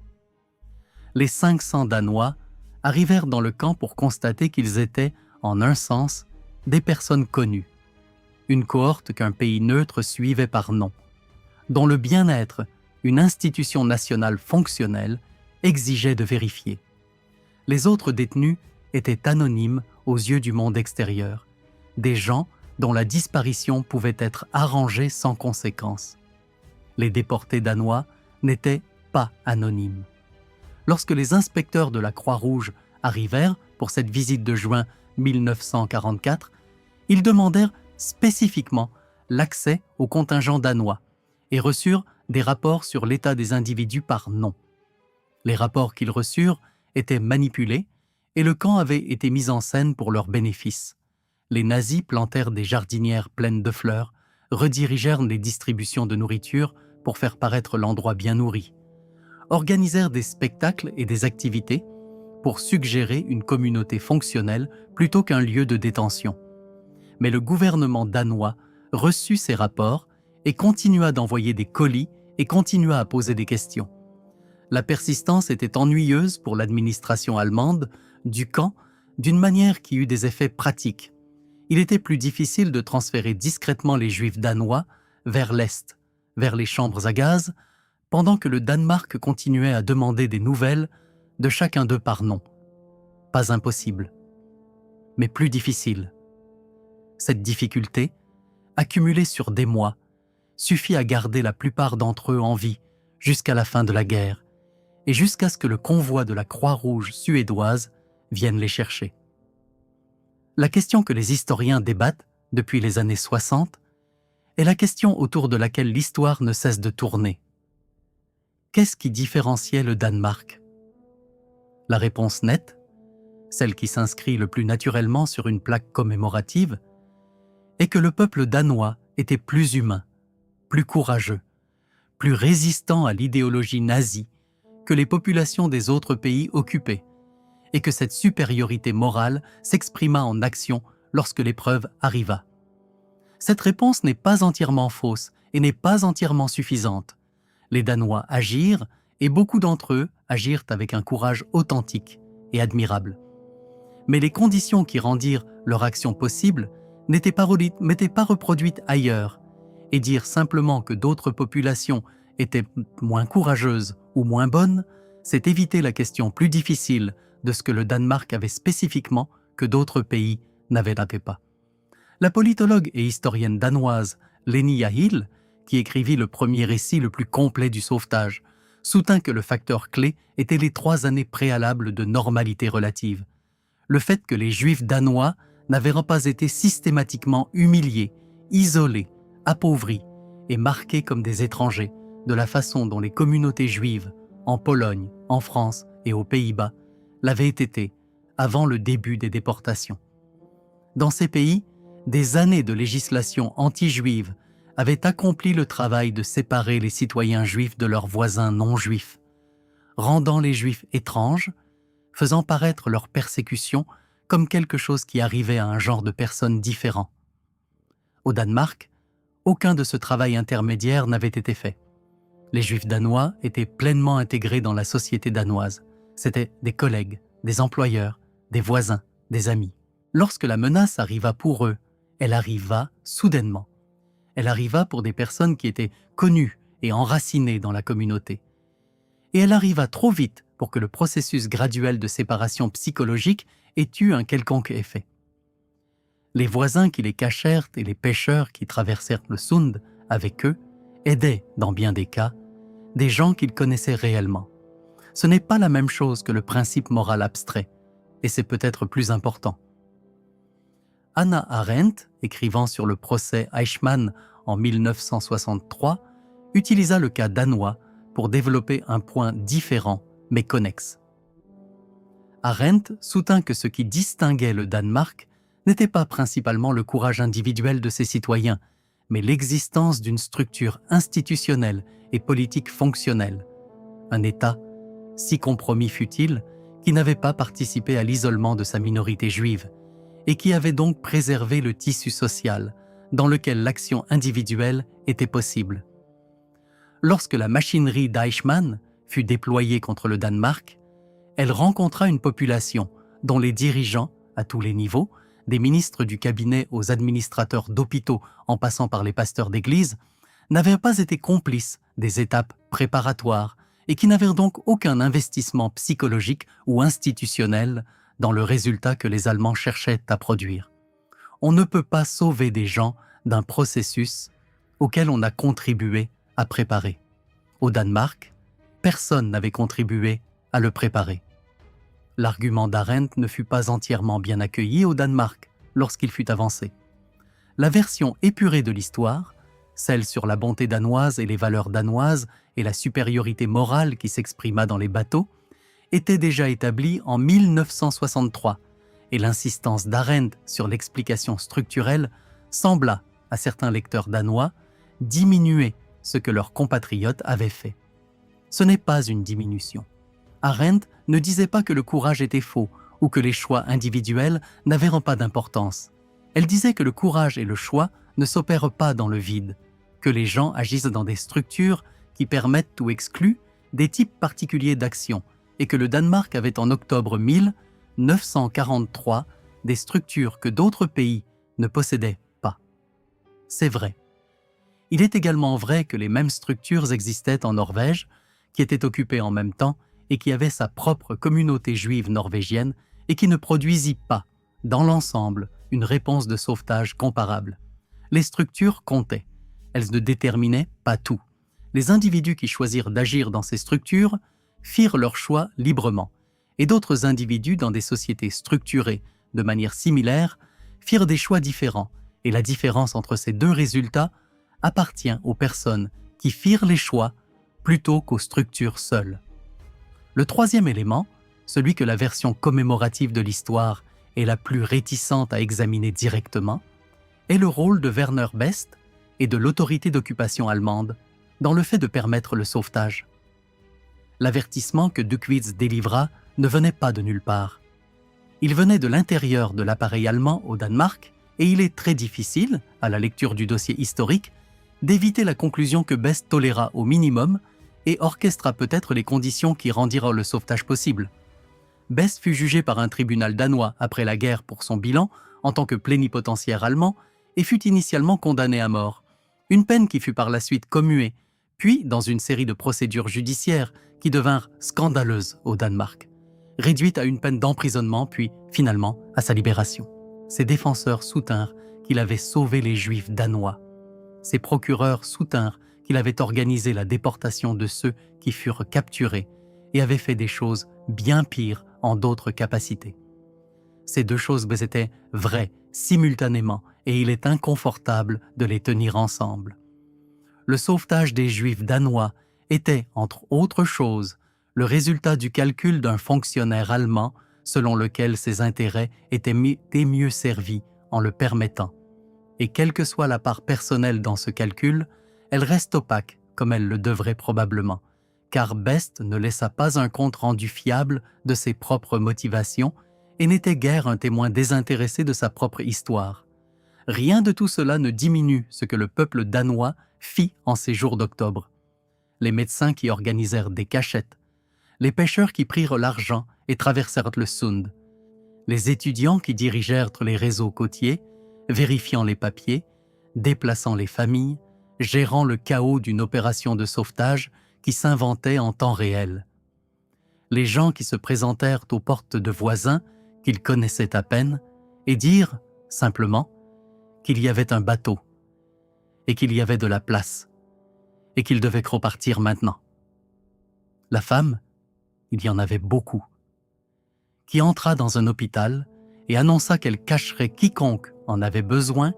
A: Les 500 Danois arrivèrent dans le camp pour constater qu'ils étaient, en un sens, des personnes connues, une cohorte qu'un pays neutre suivait par nom, dont le bien-être, une institution nationale fonctionnelle, exigeait de vérifier. Les autres détenus étaient anonymes aux yeux du monde extérieur, des gens dont la disparition pouvait être arrangée sans conséquence. Les déportés danois n'étaient pas anonymes. Lorsque les inspecteurs de la Croix-Rouge arrivèrent pour cette visite de juin 1944, ils demandèrent spécifiquement l'accès au contingent danois et reçurent des rapports sur l'état des individus par nom. Les rapports qu'ils reçurent étaient manipulés et le camp avait été mis en scène pour leur bénéfice. Les nazis plantèrent des jardinières pleines de fleurs, redirigèrent les distributions de nourriture pour faire paraître l'endroit bien nourri, organisèrent des spectacles et des activités pour suggérer une communauté fonctionnelle plutôt qu'un lieu de détention. Mais le gouvernement danois reçut ces rapports et continua d'envoyer des colis et continua à poser des questions. La persistance était ennuyeuse pour l'administration allemande du camp d'une manière qui eut des effets pratiques. Il était plus difficile de transférer discrètement les Juifs danois vers l'Est, vers les chambres à gaz, pendant que le Danemark continuait à demander des nouvelles de chacun d'eux par nom. Pas impossible, mais plus difficile. Cette difficulté, accumulée sur des mois, suffit à garder la plupart d'entre eux en vie jusqu'à la fin de la guerre et jusqu'à ce que le convoi de la Croix-Rouge suédoise vienne les chercher. La question que les historiens débattent depuis les années 60 est la question autour de laquelle l'histoire ne cesse de tourner. Qu'est-ce qui différenciait le Danemark? La réponse nette, celle qui s'inscrit le plus naturellement sur une plaque commémorative, est que le peuple danois était plus humain, plus courageux, plus résistant à l'idéologie nazie que les populations des autres pays occupés, et que cette supériorité morale s'exprima en action lorsque l'épreuve arriva. Cette réponse n'est pas entièrement fausse et n'est pas entièrement suffisante. Les Danois agirent, et beaucoup d'entre eux agirent avec un courage authentique et admirable. Mais les conditions qui rendirent leur action possible n'étaient pas reproduites ailleurs, et dire simplement que d'autres populations étaient moins courageuses ou moins bonnes, c'est éviter la question plus difficile de ce que le Danemark avait spécifiquement que d'autres pays n'avaient pas. La politologue et historienne danoise Leni Yahil, qui écrivit le premier récit le plus complet du sauvetage, soutint que le facteur clé était les 3 années préalables de normalité relative. Le fait que les Juifs danois n'avaient pas été systématiquement humiliés, isolés, appauvris et marqués comme des étrangers de la façon dont les communautés juives, en Pologne, en France et aux Pays-Bas, l'avaient été avant le début des déportations. Dans ces pays, des années de législation anti-juive avaient accompli le travail de séparer les citoyens juifs de leurs voisins non-juifs, rendant les juifs étranges, faisant paraître leur persécution comme quelque chose qui arrivait à un genre de personnes différents. Au Danemark, aucun de ce travail intermédiaire n'avait été fait. Les Juifs danois étaient pleinement intégrés dans la société danoise. C'étaient des collègues, des employeurs, des voisins, des amis. Lorsque la menace arriva pour eux, elle arriva soudainement. Elle arriva pour des personnes qui étaient connues et enracinées dans la communauté. Et elle arriva trop vite pour que le processus graduel de séparation psychologique ait eu un quelconque effet. Les voisins qui les cachèrent et les pêcheurs qui traversèrent le Sund avec eux aidaient, dans bien des cas, des gens qu'ils connaissaient réellement. Ce n'est pas la même chose que le principe moral abstrait, et c'est peut-être plus important. Hannah Arendt, écrivant sur le procès Eichmann en 1963, utilisa le cas danois pour développer un point différent mais connexe. Arendt soutint que ce qui distinguait le Danemark n'était pas principalement le courage individuel de ses citoyens, mais l'existence d'une structure institutionnelle et politique fonctionnelle. Un État, si compromis fut-il, qui n'avait pas participé à l'isolement de sa minorité juive et qui avait donc préservé le tissu social dans lequel l'action individuelle était possible. Lorsque la machinerie d'Eichmann fut déployée contre le Danemark, elle rencontra une population dont les dirigeants, à tous les niveaux, des ministres du cabinet aux administrateurs d'hôpitaux en passant par les pasteurs d'église, n'avaient pas été complices des étapes préparatoires et qui n'avaient donc aucun investissement psychologique ou institutionnel dans le résultat que les Allemands cherchaient à produire. On ne peut pas sauver des gens d'un processus auquel on a contribué à préparer. Au Danemark, personne n'avait contribué à le préparer. L'argument d'Arendt ne fut pas entièrement bien accueilli au Danemark lorsqu'il fut avancé. La version épurée de l'histoire, celle sur la bonté danoise et les valeurs danoises et la supériorité morale qui s'exprima dans les bateaux, était déjà établie en 1963 et l'insistance d'Arendt sur l'explication structurelle sembla, à certains lecteurs danois, diminuer ce que leurs compatriotes avaient fait. Ce n'est pas une diminution. Arendt ne disait pas que le courage était faux ou que les choix individuels n'avaient pas d'importance. Elle disait que le courage et le choix ne s'opèrent pas dans le vide, que les gens agissent dans des structures qui permettent ou excluent des types particuliers d'action et que le Danemark avait en octobre 1943 des structures que d'autres pays ne possédaient pas. C'est vrai. Il est également vrai que les mêmes structures existaient en Norvège, qui était occupée en même temps et qui avait sa propre communauté juive norvégienne et qui ne produisit pas, dans l'ensemble, une réponse de sauvetage comparable. Les structures comptaient, elles ne déterminaient pas tout. Les individus qui choisirent d'agir dans ces structures firent leur choix librement, et d'autres individus dans des sociétés structurées de manière similaire firent des choix différents, et la différence entre ces deux résultats appartient aux personnes qui firent les choix plutôt qu'aux structures seules. Le troisième élément, celui que la version commémorative de l'histoire est la plus réticente à examiner directement, est le rôle de Werner Best et de l'autorité d'occupation allemande dans le fait de permettre le sauvetage. L'avertissement que Duckwitz délivra ne venait pas de nulle part. Il venait de l'intérieur de l'appareil allemand au Danemark et il est très difficile, à la lecture du dossier historique, d'éviter la conclusion que Best toléra au minimum et orchestra peut-être les conditions qui rendirent le sauvetage possible. Best fut jugé par un tribunal danois après la guerre pour son bilan en tant que plénipotentiaire allemand et fut initialement condamné à mort, une peine qui fut par la suite commuée, puis dans une série de procédures judiciaires qui devinrent scandaleuses au Danemark, réduite à une peine d'emprisonnement puis finalement à sa libération. Ses défenseurs soutinrent qu'il avait sauvé les Juifs danois. Ses procureurs soutinrent qu'il avait organisé la déportation de ceux qui furent capturés et avait fait des choses bien pires en d'autres capacités. Ces deux choses étaient vraies simultanément et il est inconfortable de les tenir ensemble. Le sauvetage des Juifs danois était, entre autres choses, le résultat du calcul d'un fonctionnaire allemand selon lequel ses intérêts étaient mieux servis en le permettant. Et quelle que soit la part personnelle dans ce calcul, elle reste opaque comme elle le devrait probablement, car Best ne laissa pas un compte rendu fiable de ses propres motivations et n'était guère un témoin désintéressé de sa propre histoire. Rien de tout cela ne diminue ce que le peuple danois fit en ces jours d'octobre. Les médecins qui organisèrent des cachettes, les pêcheurs qui prirent l'argent et traversèrent le Sund, les étudiants qui dirigèrent les réseaux côtiers, vérifiant les papiers, déplaçant les familles, gérant le chaos d'une opération de sauvetage qui s'inventait en temps réel. Les gens qui se présentèrent aux portes de voisins qu'ils connaissaient à peine et dirent, simplement, qu'il y avait un bateau et qu'il y avait de la place et qu'ils devaient repartir maintenant. La femme, il y en avait beaucoup, qui entra dans un hôpital et annonça qu'elle cacherait quiconque en avait besoin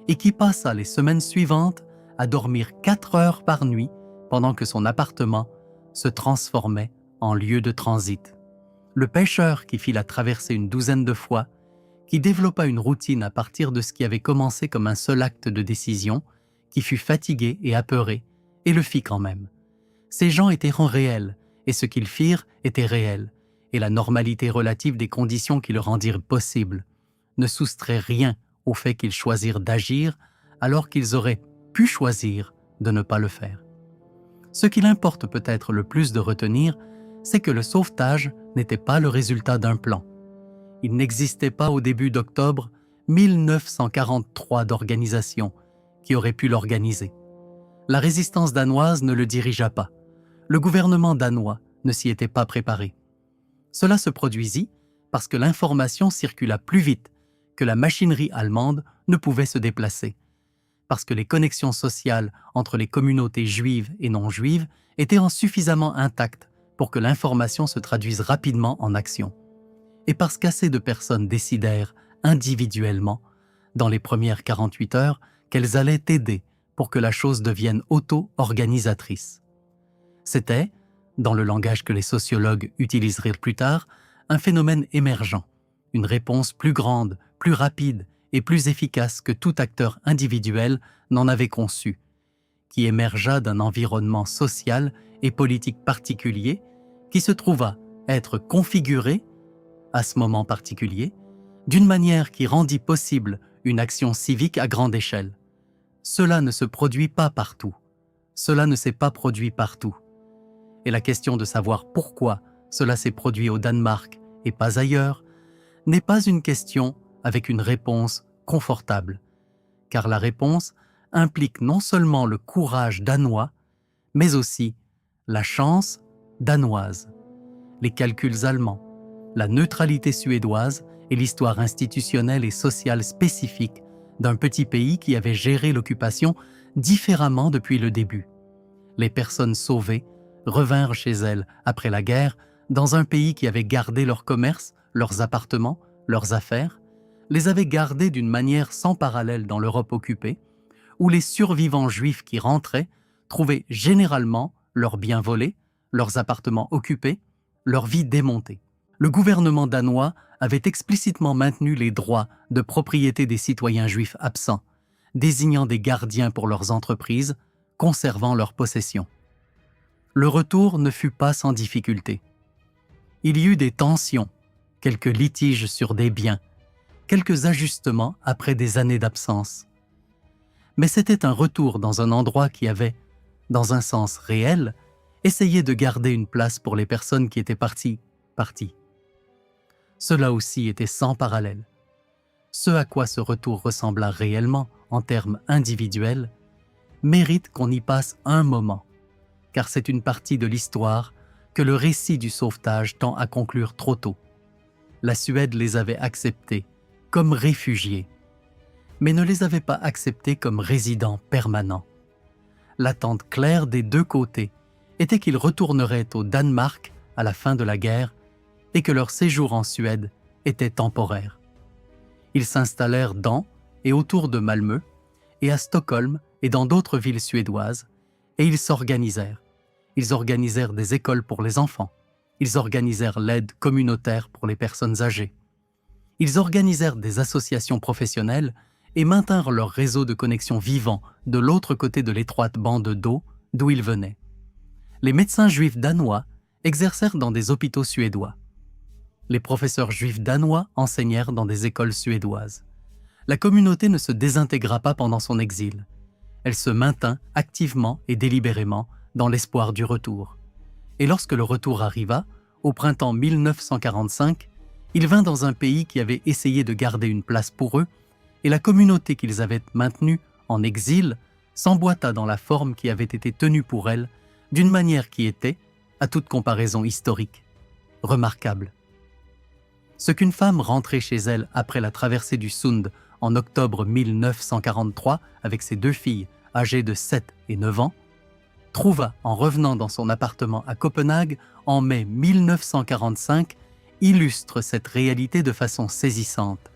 A: et qui passa les semaines suivantes à dormir 4 heures par nuit pendant que son appartement se transformait en lieu de transit. Le pêcheur qui fit la traversée une douzaine de fois, qui développa une routine à partir de ce qui avait commencé comme un seul acte de décision, qui fut fatigué et apeuré, et le fit quand même. Ces gens étaient réels, et ce qu'ils firent était réel, et la normalité relative des conditions qui le rendirent possible ne soustrait rien au fait qu'ils choisirent d'agir alors qu'ils auraient pu choisir de ne pas le faire. Ce qu'il importe peut-être le plus de retenir, c'est que le sauvetage n'était pas le résultat d'un plan. Il n'existait pas au début d'octobre 1943 d'organisation qui aurait pu l'organiser. La résistance danoise ne le dirigea pas. Le gouvernement danois ne s'y était pas préparé. Cela se produisit parce que l'information circula plus vite que la machinerie allemande ne pouvait se déplacer, parce que les connexions sociales entre les communautés juives et non juives étaient suffisamment intactes pour que l'information se traduise rapidement en action, et parce qu'assez de personnes décidèrent individuellement, dans les premières 48 heures, qu'elles allaient aider pour que la chose devienne auto-organisatrice. C'était, dans le langage que les sociologues utiliseraient plus tard, un phénomène émergent, une réponse plus grande, plus rapide et plus efficace que tout acteur individuel n'en avait conçu, qui émergea d'un environnement social et politique particulier qui se trouva être configuré, à ce moment particulier, d'une manière qui rendit possible une action civique à grande échelle. Cela ne se produit pas partout. Cela ne s'est pas produit partout. Et la question de savoir pourquoi cela s'est produit au Danemark et pas ailleurs n'est pas une question avec une réponse confortable, car la réponse implique non seulement le courage danois, mais aussi la chance danoise, les calculs allemands, la neutralité suédoise et l'histoire institutionnelle et sociale spécifique d'un petit pays qui avait géré l'occupation différemment depuis le début. Les personnes sauvées revinrent chez elles après la guerre dans un pays qui avait gardé leur commerce, leurs appartements, leurs affaires, les avait gardés d'une manière sans parallèle dans l'Europe occupée, où les survivants juifs qui rentraient trouvaient généralement leurs biens volés, leurs appartements occupés, leur vie démontée. Le gouvernement danois avait explicitement maintenu les droits de propriété des citoyens juifs absents, désignant des gardiens pour leurs entreprises, conservant leurs possessions. Le retour ne fut pas sans difficulté. Il y eut des tensions, quelques litiges sur des biens, quelques ajustements après des années d'absence. Mais c'était un retour dans un endroit qui avait, dans un sens réel, essayé de garder une place pour les personnes qui étaient parties. Cela aussi était sans parallèle. Ce à quoi ce retour ressembla réellement en termes individuels mérite qu'on y passe un moment, car c'est une partie de l'histoire que le récit du sauvetage tend à conclure trop tôt. La Suède les avait acceptés comme réfugiés, mais ne les avait pas acceptés comme résidents permanents. L'attente claire des deux côtés était qu'ils retourneraient au Danemark à la fin de la guerre et que leur séjour en Suède était temporaire. Ils s'installèrent dans et autour de Malmö et à Stockholm et dans d'autres villes suédoises, et ils s'organisèrent. Ils organisèrent des écoles pour les enfants. Ils organisèrent l'aide communautaire pour les personnes âgées. Ils organisèrent des associations professionnelles et maintinrent leur réseau de connexion vivant de l'autre côté de l'étroite bande d'eau d'où ils venaient. Les médecins juifs danois exercèrent dans des hôpitaux suédois. Les professeurs juifs danois enseignèrent dans des écoles suédoises. La communauté ne se désintégra pas pendant son exil. Elle se maintint activement et délibérément dans l'espoir du retour. Et lorsque le retour arriva, au printemps 1945, il vint dans un pays qui avait essayé de garder une place pour eux, et la communauté qu'ils avaient maintenue en exil s'emboîta dans la forme qui avait été tenue pour elle, d'une manière qui était, à toute comparaison historique, remarquable. Ce qu'une femme rentrée chez elle après la traversée du Sund en octobre 1943 avec ses deux filles âgées de 7 et 9 ans, trouva en revenant dans son appartement à Copenhague en mai 1945 illustre cette réalité de façon saisissante.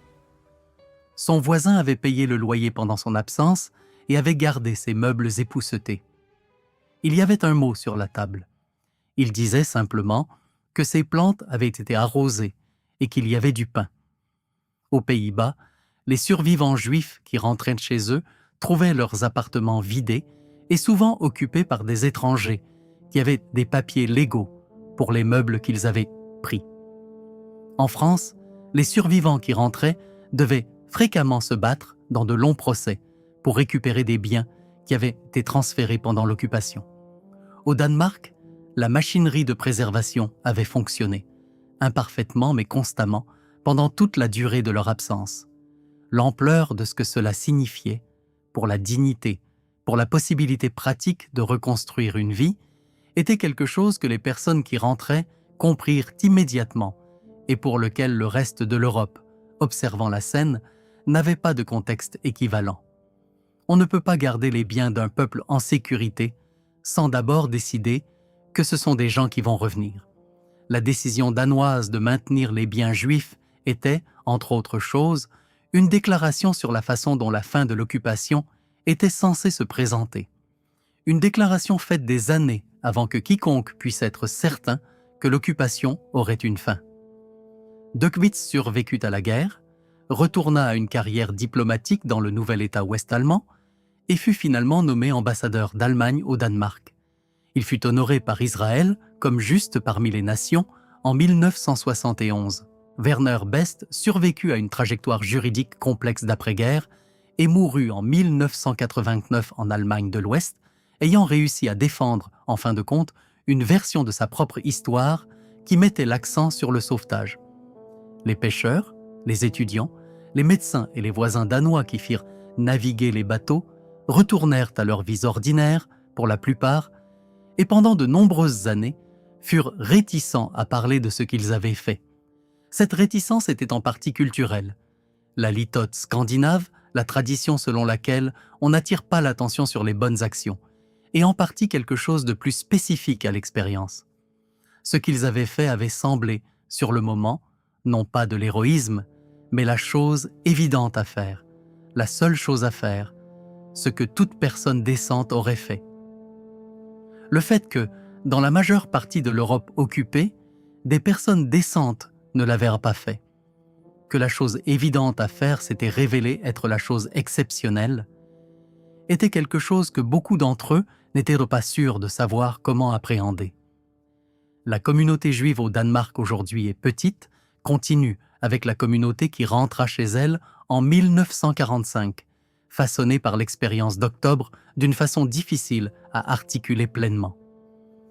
A: Son voisin avait payé le loyer pendant son absence et avait gardé ses meubles époussetés. Il y avait un mot sur la table. Il disait simplement que ses plantes avaient été arrosées et qu'il y avait du pain. Aux Pays-Bas, les survivants juifs qui rentraient chez eux trouvaient leurs appartements vidés et souvent occupés par des étrangers qui avaient des papiers légaux pour les meubles qu'ils avaient pris. En France, les survivants qui rentraient devaient fréquemment se battre dans de longs procès pour récupérer des biens qui avaient été transférés pendant l'occupation. Au Danemark, la machinerie de préservation avait fonctionné, imparfaitement mais constamment, pendant toute la durée de leur absence. L'ampleur de ce que cela signifiait pour la dignité, pour la possibilité pratique de reconstruire une vie, était quelque chose que les personnes qui rentraient comprirent immédiatement et pour lequel le reste de l'Europe, observant la scène, n'avait pas de contexte équivalent. On ne peut pas garder les biens d'un peuple en sécurité sans d'abord décider que ce sont des gens qui vont revenir. La décision danoise de maintenir les biens juifs était, entre autres choses, une déclaration sur la façon dont la fin de l'occupation était censée se présenter. Une déclaration faite des années avant que quiconque puisse être certain que l'occupation aurait une fin. Döckwitz survécut à la guerre, retourna à une carrière diplomatique dans le nouvel État ouest-allemand et fut finalement nommé ambassadeur d'Allemagne au Danemark. Il fut honoré par Israël comme juste parmi les nations en 1971. Werner Best survécut à une trajectoire juridique complexe d'après-guerre et mourut en 1989 en Allemagne de l'Ouest, ayant réussi à défendre, en fin de compte, une version de sa propre histoire qui mettait l'accent sur le sauvetage. Les pêcheurs, les étudiants, les médecins et les voisins danois qui firent naviguer les bateaux retournèrent à leurs vies ordinaires, pour la plupart, et pendant de nombreuses années, furent réticents à parler de ce qu'ils avaient fait. Cette réticence était en partie culturelle. La litote scandinave la tradition selon laquelle on n'attire pas l'attention sur les bonnes actions, et en partie quelque chose de plus spécifique à l'expérience. Ce qu'ils avaient fait avait semblé, sur le moment, non pas de l'héroïsme, mais la chose évidente à faire, la seule chose à faire, ce que toute personne décente aurait fait. Le fait que, dans la majeure partie de l'Europe occupée, des personnes décentes ne l'avaient pas fait, que la chose évidente à faire s'était révélée être la chose exceptionnelle, était quelque chose que beaucoup d'entre eux n'étaient pas sûrs de savoir comment appréhender. La communauté juive au Danemark aujourd'hui est petite, continue avec la communauté qui rentra chez elle en 1945, façonnée par l'expérience d'octobre d'une façon difficile à articuler pleinement.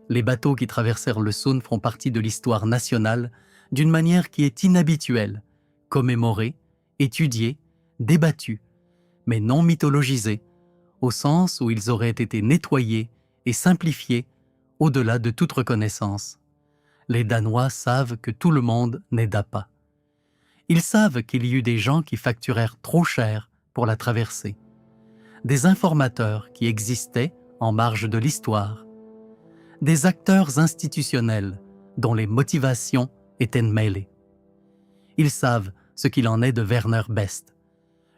A: Les bateaux qui traversèrent le Sund font partie de l'histoire nationale d'une manière qui est inhabituelle, commémorée, étudiée, débattue, mais non mythologisée, au sens où ils auraient été nettoyés et simplifiés au-delà de toute reconnaissance. Les Danois savent que tout le monde n'aida pas. Ils savent qu'il y eut des gens qui facturèrent trop cher pour la traversée, des informateurs qui existaient en marge de l'histoire, des acteurs institutionnels dont les motivations étaient mêlées. Ils savent ce qu'il en est de Werner Best.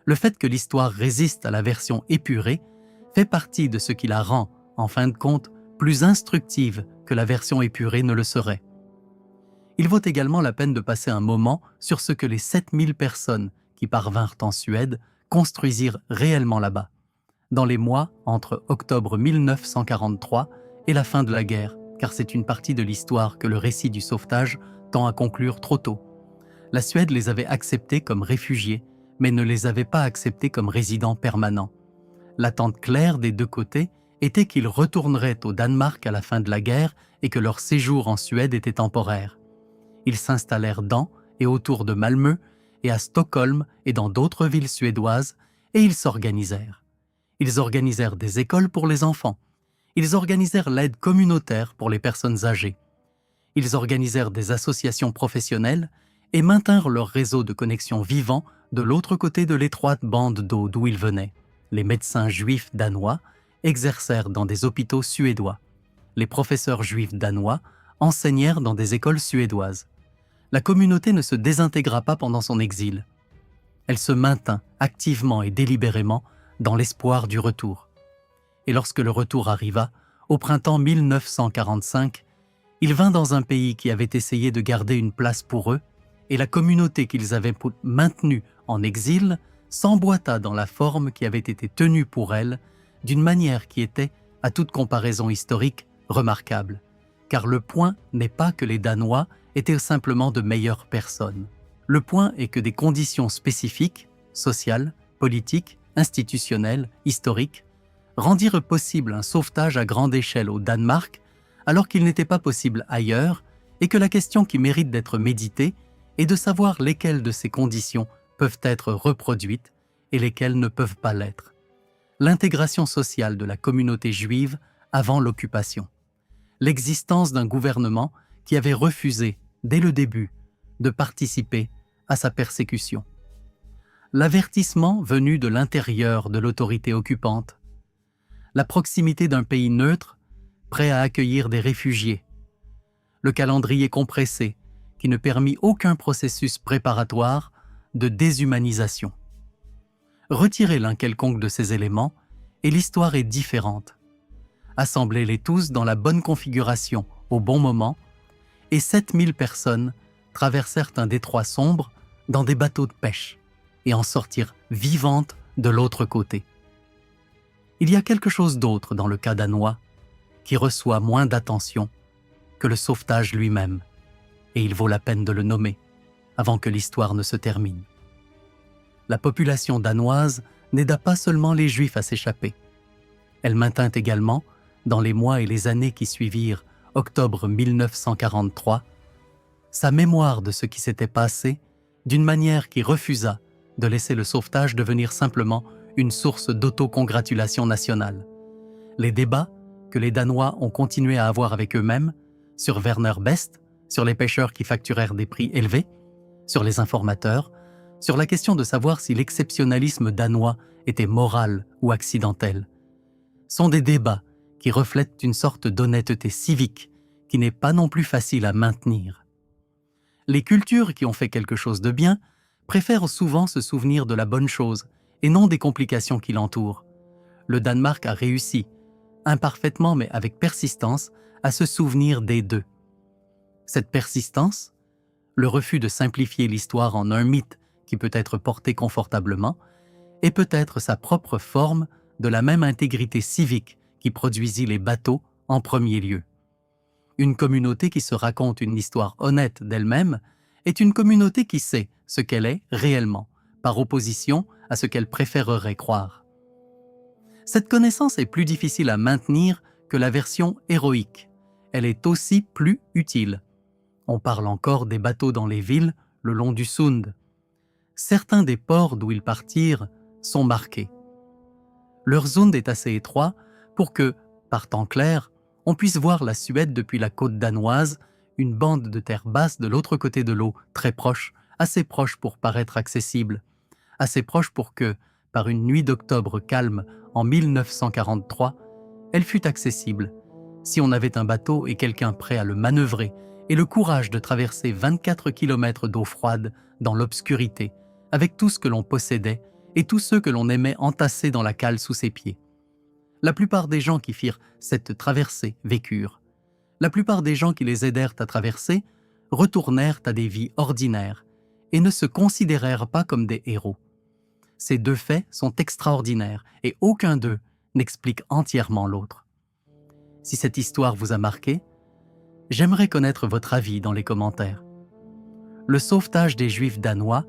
A: Le fait que l'histoire résiste à la version épurée fait partie de ce qui la rend, en fin de compte, plus instructive que la version épurée ne le serait. Il vaut également la peine de passer un moment sur ce que les 7000 personnes qui parvinrent en Suède construisirent réellement là-bas, dans les mois entre octobre 1943 et la fin de la guerre, car c'est une partie de l'histoire que le récit du sauvetage tend à conclure trop tôt. La Suède les avait acceptés comme réfugiés, mais ne les avait pas acceptés comme résidents permanents. L'attente claire des deux côtés était qu'ils retourneraient au Danemark à la fin de la guerre et que leur séjour en Suède était temporaire. Ils s'installèrent dans et autour de Malmö et à Stockholm et dans d'autres villes suédoises, et ils s'organisèrent. Ils organisèrent des écoles pour les enfants. Ils organisèrent l'aide communautaire pour les personnes âgées. Ils organisèrent des associations professionnelles et maintinrent leur réseau de connexion vivant de l'autre côté de l'étroite bande d'eau d'où ils venaient. Les médecins juifs danois exercèrent dans des hôpitaux suédois. Les professeurs juifs danois enseignèrent dans des écoles suédoises. La communauté ne se désintégra pas pendant son exil. Elle se maintint activement et délibérément dans l'espoir du retour. Et lorsque le retour arriva, au printemps 1945, il vint dans un pays qui avait essayé de garder une place pour eux, et la communauté qu'ils avaient maintenue en exil s'emboîta dans la forme qui avait été tenue pour elle, d'une manière qui était, à toute comparaison historique, remarquable. Car le point n'est pas que les Danois étaient simplement de meilleures personnes. Le point est que des conditions spécifiques, sociales, politiques, institutionnelles, historiques, rendirent possible un sauvetage à grande échelle au Danemark, alors qu'il n'était pas possible ailleurs, et que la question qui mérite d'être méditée est de savoir lesquelles de ces conditions peuvent être reproduites et lesquelles ne peuvent pas l'être. L'intégration sociale de la communauté juive avant l'occupation. L'existence d'un gouvernement qui avait refusé, dès le début, de participer à sa persécution. L'avertissement venu de l'intérieur de l'autorité occupante. La proximité d'un pays neutre, prêt à accueillir des réfugiés. Le calendrier compressé, qui ne permit aucun processus préparatoire de déshumanisation. Retirez l'un quelconque de ces éléments, et l'histoire est différente. Assemblez-les tous dans la bonne configuration, au bon moment, et 7000 personnes traversèrent un détroit sombre dans des bateaux de pêche, et en sortirent vivantes de l'autre côté. Il y a quelque chose d'autre dans le cas danois, qui reçoit moins d'attention que le sauvetage lui-même, et il vaut la peine de le nommer, avant que l'histoire ne se termine. La population danoise n'aida pas seulement les Juifs à s'échapper. Elle maintint également, dans les mois et les années qui suivirent octobre 1943, sa mémoire de ce qui s'était passé d'une manière qui refusa de laisser le sauvetage devenir simplement une source d'autocongratulation nationale. Les débats que les Danois ont continué à avoir avec eux-mêmes sur Werner Best, sur les pêcheurs qui facturèrent des prix élevés, sur les informateurs, sur la question de savoir si l'exceptionnalisme danois était moral ou accidentel. Sont des débats qui reflètent une sorte d'honnêteté civique qui n'est pas non plus facile à maintenir. Les cultures qui ont fait quelque chose de bien préfèrent souvent se souvenir de la bonne chose et non des complications qui l'entourent. Le Danemark a réussi, imparfaitement mais avec persistance, à se souvenir des deux. Cette persistance, le refus de simplifier l'histoire en un mythe qui peut être porté confortablement, est peut-être sa propre forme de la même intégrité civique qui produisit les bateaux en premier lieu. Une communauté qui se raconte une histoire honnête d'elle-même est une communauté qui sait ce qu'elle est réellement, par opposition à ce qu'elle préférerait croire. Cette connaissance est plus difficile à maintenir que la version héroïque. Elle est aussi plus utile. On parle encore des bateaux dans les villes le long du Sund. Certains des ports d'où ils partirent sont marqués. Leur Sund est assez étroit pour que, par temps clair, on puisse voir la Suède depuis la côte danoise, une bande de terre basse de l'autre côté de l'eau, très proche, assez proche pour paraître accessible, assez proche pour que, par une nuit d'octobre calme en 1943, elle fût accessible, si on avait un bateau et quelqu'un prêt à le manœuvrer et le courage de traverser 24 km d'eau froide dans l'obscurité, avec tout ce que l'on possédait et tous ceux que l'on aimait entassés dans la cale sous ses pieds. La plupart des gens qui firent cette traversée vécurent. La plupart des gens qui les aidèrent à traverser retournèrent à des vies ordinaires et ne se considérèrent pas comme des héros. Ces deux faits sont extraordinaires et aucun d'eux n'explique entièrement l'autre. Si cette histoire vous a marqué, j'aimerais connaître votre avis dans les commentaires. Le sauvetage des Juifs danois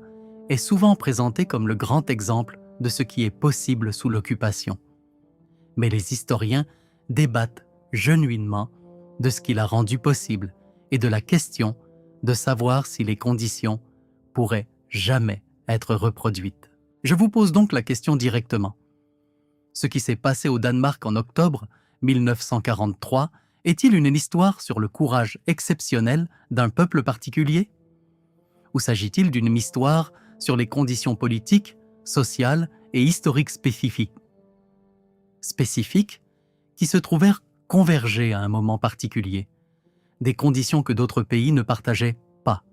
A: est souvent présenté comme le grand exemple de ce qui est possible sous l'occupation. Mais les historiens débattent genuinement de ce qui l'a rendu possible et de la question de savoir si les conditions pourraient jamais être reproduites. Je vous pose donc la question directement. Ce qui s'est passé au Danemark en octobre 1943 est-il une histoire sur le courage exceptionnel d'un peuple particulier? Ou s'agit-il d'une histoire sur les conditions politiques, sociales et historiques spécifiques qui se trouvèrent converger à un moment particulier, des conditions que d'autres pays ne partageaient pas?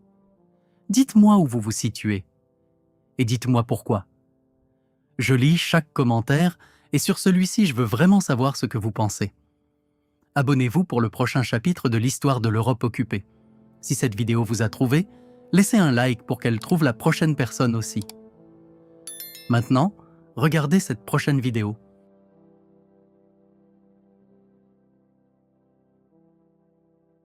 A: Dites-moi où vous vous situez, et dites-moi pourquoi. Je lis chaque commentaire, et sur celui-ci, je veux vraiment savoir ce que vous pensez. Abonnez-vous pour le prochain chapitre de l'histoire de l'Europe occupée. Si cette vidéo vous a trouvé, laissez un like pour qu'elle trouve la prochaine personne aussi. Maintenant, regardez cette prochaine vidéo.